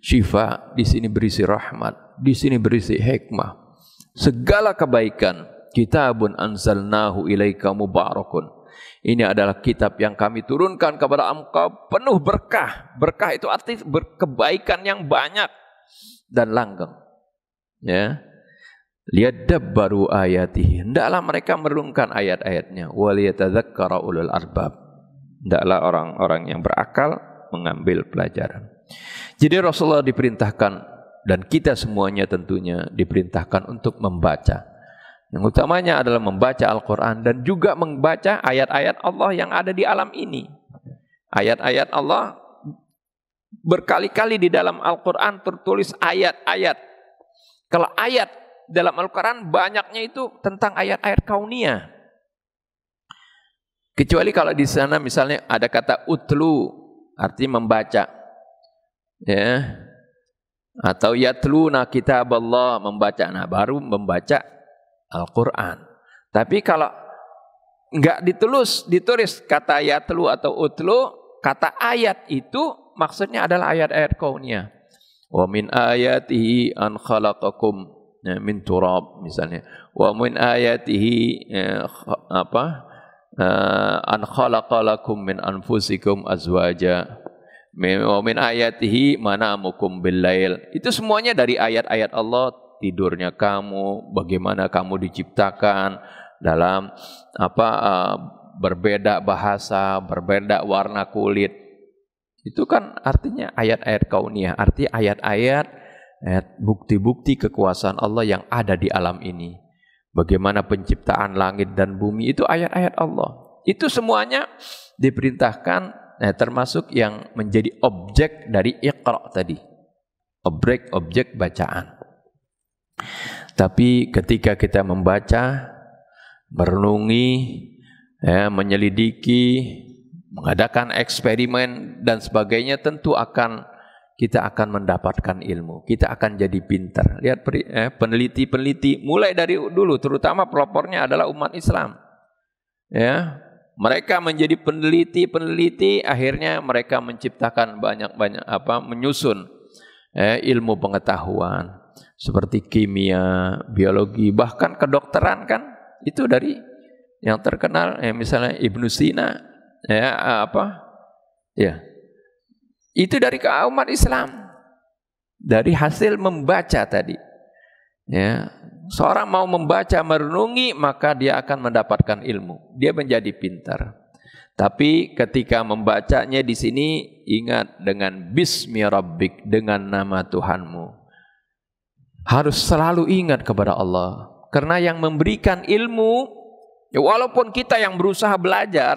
syifa, di sini berisi rahmat, di sini berisi hikmah. Segala kebaikan. Kitabun anzalnahu ilaika mubarakun. Ini adalah kitab yang kami turunkan kepada engkau penuh berkah. Berkah itu arti kebaikan yang banyak dan langgeng. Ya. liyadabbaru ayatihi, hendaklah mereka merenungkan ayat-ayatnya, waliyatadzakkara ulul albab, hendaklah orang-orang yang berakal mengambil pelajaran. Jadi Rasulullah diperintahkan dan kita semuanya tentunya diperintahkan untuk membaca. Yang utamanya adalah membaca Al-Quran dan juga membaca ayat-ayat Allah yang ada di alam ini. Ayat-ayat Allah berkali-kali di dalam Al-Quran tertulis ayat-ayat. Kalau ayat dalam Al-Quran banyaknya itu tentang ayat-ayat kauniyah. Kecuali kalau di sana misalnya ada kata utlu, artinya membaca. Ya. Atau yatluna kitab Allah, membaca. Nah, baru membaca Al-Quran. Tapi kalau enggak ditulis kata yatlu atau utlu, kata ayat itu maksudnya adalah ayat-ayat kauniyah. Wa min ayatihi an khalaqakum min turab misalnya. Wa min ayatihi an khalaqalakum min anfusikum azwaja. Wa min ayatihi manamukum billail. Itu semuanya dari ayat-ayat Allah. Tidurnya kamu, bagaimana kamu diciptakan dalam berbeda bahasa, berbeda warna kulit. Itu kan artinya ayat-ayat kauniyah, arti ayat-ayat bukti-bukti kekuasaan Allah yang ada di alam ini. Bagaimana penciptaan langit dan bumi, itu ayat-ayat Allah. Itu semuanya diperintahkan, termasuk yang menjadi objek dari Iqra tadi. Objek bacaan. Tapi ketika kita membaca, merenungi, menyelidiki, mengadakan eksperimen dan sebagainya, tentu kita akan mendapatkan ilmu. Kita akan jadi pintar. Lihat peneliti-peneliti mulai dari dulu, terutama pelopornya adalah umat Islam. Ya, mereka menjadi peneliti, akhirnya mereka menciptakan banyak-banyak menyusun ilmu pengetahuan. Seperti kimia, biologi, bahkan kedokteran kan itu dari yang terkenal misalnya Ibnu Sina, itu dari umat Islam, dari hasil membaca tadi. Ya, seorang mau membaca, merenungi, maka dia akan mendapatkan ilmu, dia menjadi pintar. Tapi ketika membacanya di sini ingat dengan bismi rabbik, dengan nama Tuhanmu. Harus selalu ingat kepada Allah. Karena yang memberikan ilmu, ya walaupun kita yang berusaha belajar,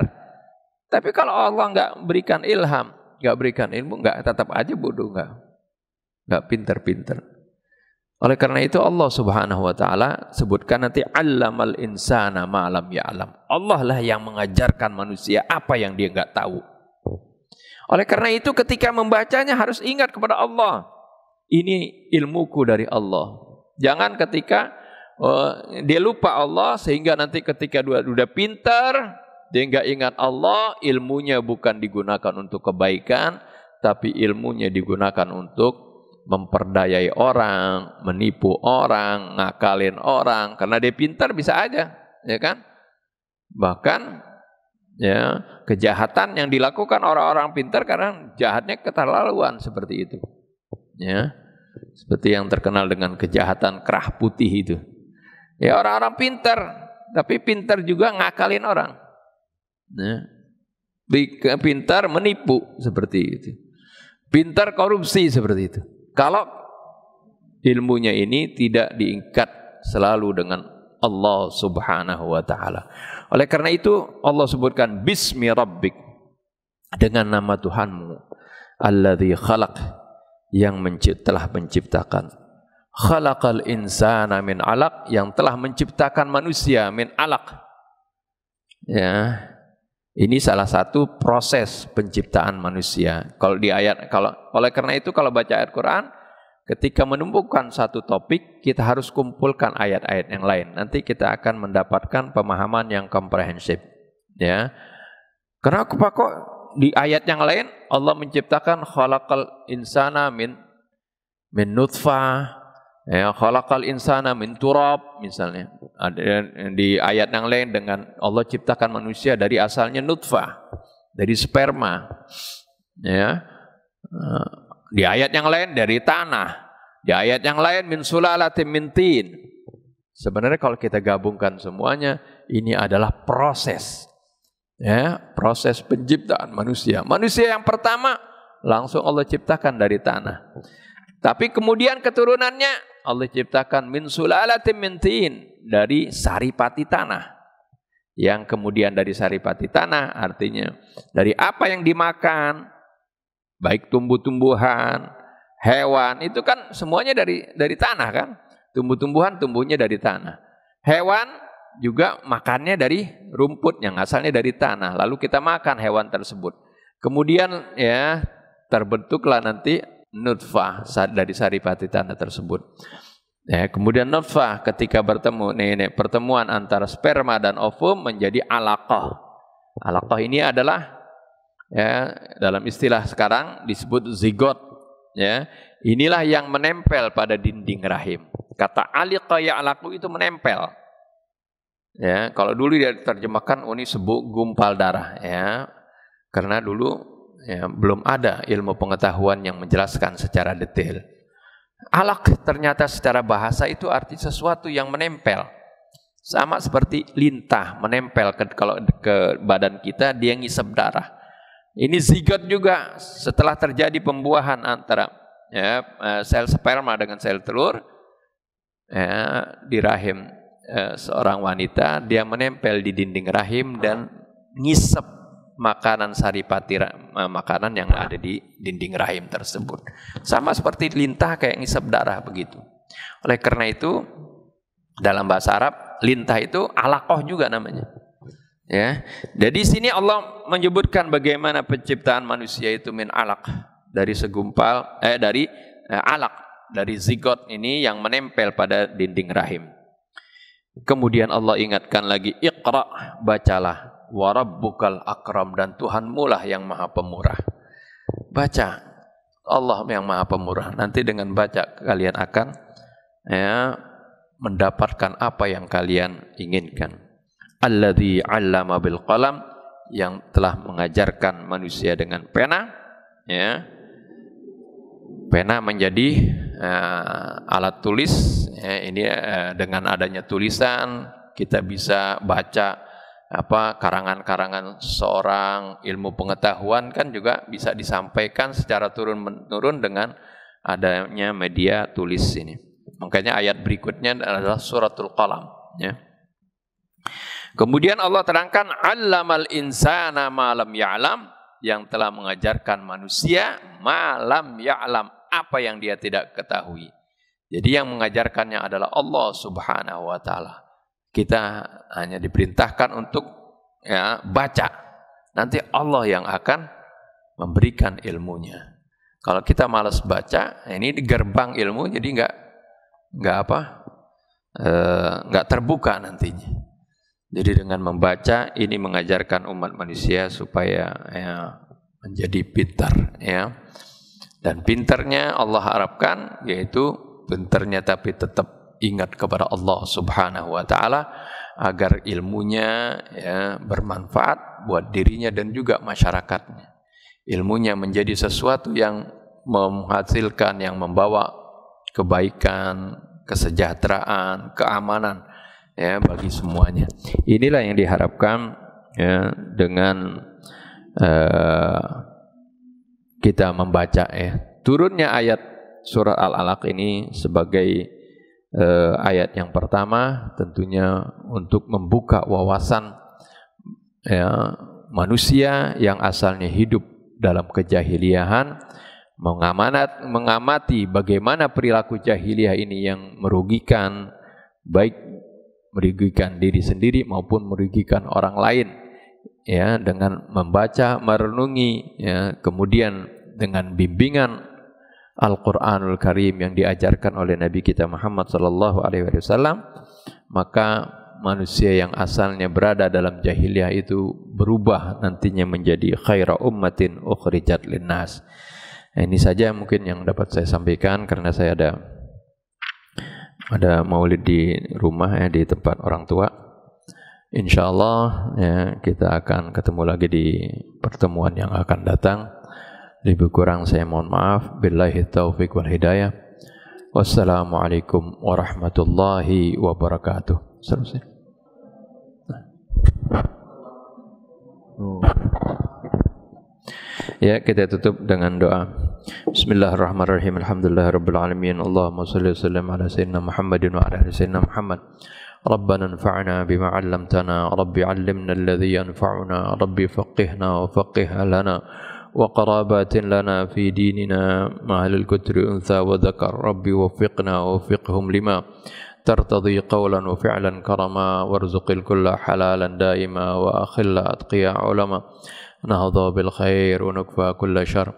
tapi kalau Allah enggak berikan ilham, enggak berikan ilmu, tetap aja bodoh, enggak pintar-pintar. Oleh karena itu Allah Subhanahu wa taala sebutkan nanti allamal insana ma lam ya'lam. Allah lah yang mengajarkan manusia apa yang dia enggak tahu. Oleh karena itu ketika membacanya harus ingat kepada Allah. Ini ilmuku dari Allah. Jangan ketika dia lupa Allah sehingga nanti ketika dia udah pintar, dia nggak ingat Allah, ilmunya bukan digunakan untuk kebaikan, tapi ilmunya digunakan untuk memperdayai orang, menipu orang, ngakalin orang. Karena dia pintar bisa aja, ya kan? Bahkan ya kejahatan yang dilakukan orang-orang pintar karena jahatnya keterlaluan seperti itu. Ya, seperti yang terkenal dengan kejahatan kerah putih itu. Ya orang-orang pintar, tapi pintar juga ngakalin orang. Ya. Pintar menipu seperti itu. Pintar korupsi seperti itu. Kalau ilmunya ini tidak diikat selalu dengan Allah Subhanahu wa taala. Oleh karena itu Allah sebutkan bismi rabbik, dengan nama Tuhanmu, alladzi khalaq, yang telah menciptakan. Khalaqal insana min 'alaq, yang telah menciptakan manusia min 'alaq. Ya. Ini salah satu proses penciptaan manusia. Oleh karena itu kalau baca ayat Quran, ketika menemukan satu topik, kita harus kumpulkan ayat-ayat yang lain. Nanti kita akan mendapatkan pemahaman yang komprehensif. Ya. Karena kok di ayat yang lain Allah menciptakan khalaqal insana min nutfah, ya, khalaqal insana min turab misalnya. Ada di ayat yang lain dengan Allah ciptakan manusia dari asalnya nutfah, dari sperma. Ya. Di ayat yang lain dari tanah. Di ayat yang lain min sulalatin min tin. Sebenarnya kalau kita gabungkan semuanya, ini adalah proses. Ya, proses penciptaan manusia. Manusia yang pertama langsung Allah ciptakan dari tanah. Tapi kemudian keturunannya Allah ciptakan min sulalatin min tin, dari saripati tanah. Yang kemudian dari saripati tanah artinya dari apa yang dimakan, baik tumbuh-tumbuhan, hewan, itu kan semuanya dari tanah kan? Tumbuh-tumbuhan tumbuhnya dari tanah. Hewan juga makannya dari rumput yang asalnya dari tanah. Lalu kita makan hewan tersebut. Kemudian ya terbentuklah nanti nutfah dari saripati tanah tersebut. Ya, kemudian nutfah ketika bertemu, pertemuan antara sperma dan ovum menjadi alaqah. Alaqah ini adalah ya dalam istilah sekarang disebut zigot. Ya, inilah yang menempel pada dinding rahim. Kata aliqa ya'laqu itu menempel. Ya, kalau dulu dia terjemahkan ini sebuah gumpal darah ya. Karena dulu ya, belum ada ilmu pengetahuan yang menjelaskan secara detail. Alaq ternyata secara bahasa itu arti sesuatu yang menempel. Sama seperti lintah menempel kalau ke badan kita, dia ngisep darah. Ini zigot juga setelah terjadi pembuahan antara ya, sel sperma dengan sel telur ya, di rahim seorang wanita, dia menempel di dinding rahim dan ngisep makanan saripati, makanan yang ada di dinding rahim tersebut. Sama seperti lintah kayak ngisep darah begitu. Oleh karena itu dalam bahasa Arab lintah itu alaqah juga namanya. Ya. Jadi sini Allah menyebutkan bagaimana penciptaan manusia itu min alaq, dari segumpal dari alaq, dari zigot ini yang menempel pada dinding rahim. Kemudian Allah ingatkan lagi, Iqra, bacalah, wa rabbukal akram, dan Tuhanmu lah yang maha pemurah. Baca, Allah yang maha pemurah. Nanti dengan baca kalian akan ya, mendapatkan apa yang kalian inginkan. Alladzi 'allama bil qalam, yang telah mengajarkan manusia dengan pena. Ya. Pena menjadi alat tulis. Ya, ini dengan adanya tulisan kita bisa baca karangan-karangan seorang ilmu pengetahuan, kan juga bisa disampaikan secara turun-menurun dengan adanya media tulis ini. Makanya ayat berikutnya adalah suratul qalam. Ya. Kemudian Allah terangkan, allamal insana ma lam ya'lam, yang telah mengajarkan manusia ma lam ya'lam, apa yang dia tidak ketahui. Jadi yang mengajarkannya adalah Allah Subhanahu wa taala. Kita hanya diperintahkan untuk ya, baca. Nanti Allah yang akan memberikan ilmunya. Kalau kita malas baca, ini di gerbang ilmu jadi nggak terbuka nantinya. Jadi dengan membaca ini mengajarkan umat manusia supaya ya, menjadi pintar ya. Dan pintarnya Allah harapkan yaitu pintarnya tapi tetap ingat kepada Allah Subhanahu wa taala, agar ilmunya ya, bermanfaat buat dirinya dan juga masyarakatnya. Ilmunya menjadi sesuatu yang menghasilkan, yang membawa kebaikan, kesejahteraan, keamanan ya bagi semuanya. Inilah yang diharapkan ya dengan kita membaca ya. Turunnya ayat Surah Al-Alaq ini sebagai ayat yang pertama tentunya untuk membuka wawasan ya, manusia yang asalnya hidup dalam kejahiliahan, mengamati bagaimana perilaku jahiliyah ini yang merugikan, baik merugikan diri sendiri maupun merugikan orang lain ya, dengan membaca, merenungi ya, kemudian dengan bimbingan Al-Quranul Karim yang diajarkan oleh Nabi kita Muhammad sallallahu alaihi wasallam, maka manusia yang asalnya berada dalam jahiliyah itu berubah nantinya menjadi khaira ummatin ukhrijat linnas. Ini saja mungkin yang dapat saya sampaikan, karena saya ada maulid di rumah ya, di tempat orang tua. Insyaallah ya, kita akan ketemu lagi di pertemuan yang akan datang. Lebih kurang saya mohon maaf. Billahi taufiq wal hidayah. Wassalamualaikum warahmatullahi wabarakatuh. Selesai. Ya, kita tutup dengan doa. Bismillahirrahmanirrahim. Alhamdulillahirabbil alamin. Allahumma shalli wa sallim ala sayyidina Muhammadin wa ala ali sayyidina Muhammad. ربنا انفعنا بما علمتنا ربي علمنا الذي ينفعنا ربي فقهنا وفقه لنا وقرابات لنا في ديننا مع أهل الكتر أنثى وذكر ربي وفقنا ووفقهم لما ترتضي قولا وفعلا كرما وارزق الكل حلالا دائما وأخل أتقياء علما نهض بالخير ونكفى كل شر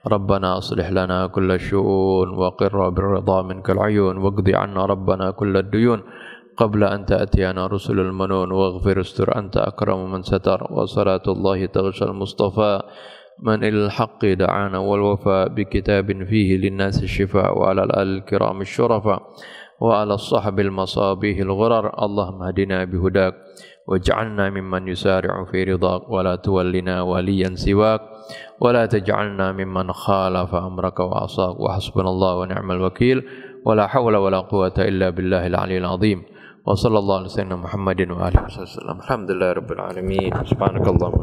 ربنا أصلح لنا كل الشؤون وقر بالرضا منك العيون واقض عنا ربنا كل الديون قبل أن تأتينا رسل المنون واغفر استر أنت أكرم من ستر وصلاة الله تغشى المصطفى من إلى الحق دعانا والوفاء بكتاب فيه للناس الشفاء وعلى الآل الكرام الشرفاء وعلى الصحب المصابيح الغرر اللهم اهدنا بهداك واجعلنا ممن يسارع في رضاك ولا تولنا وليا سواك ولا تجعلنا ممن خالف أمرك وعصاك وحسبنا الله ونعم الوكيل ولا حول ولا قوة إلا بالله العلي العظيم وصلى الله على سيدنا محمد وآله وسلم الحمد لله رب العالمين سبحانك اللهم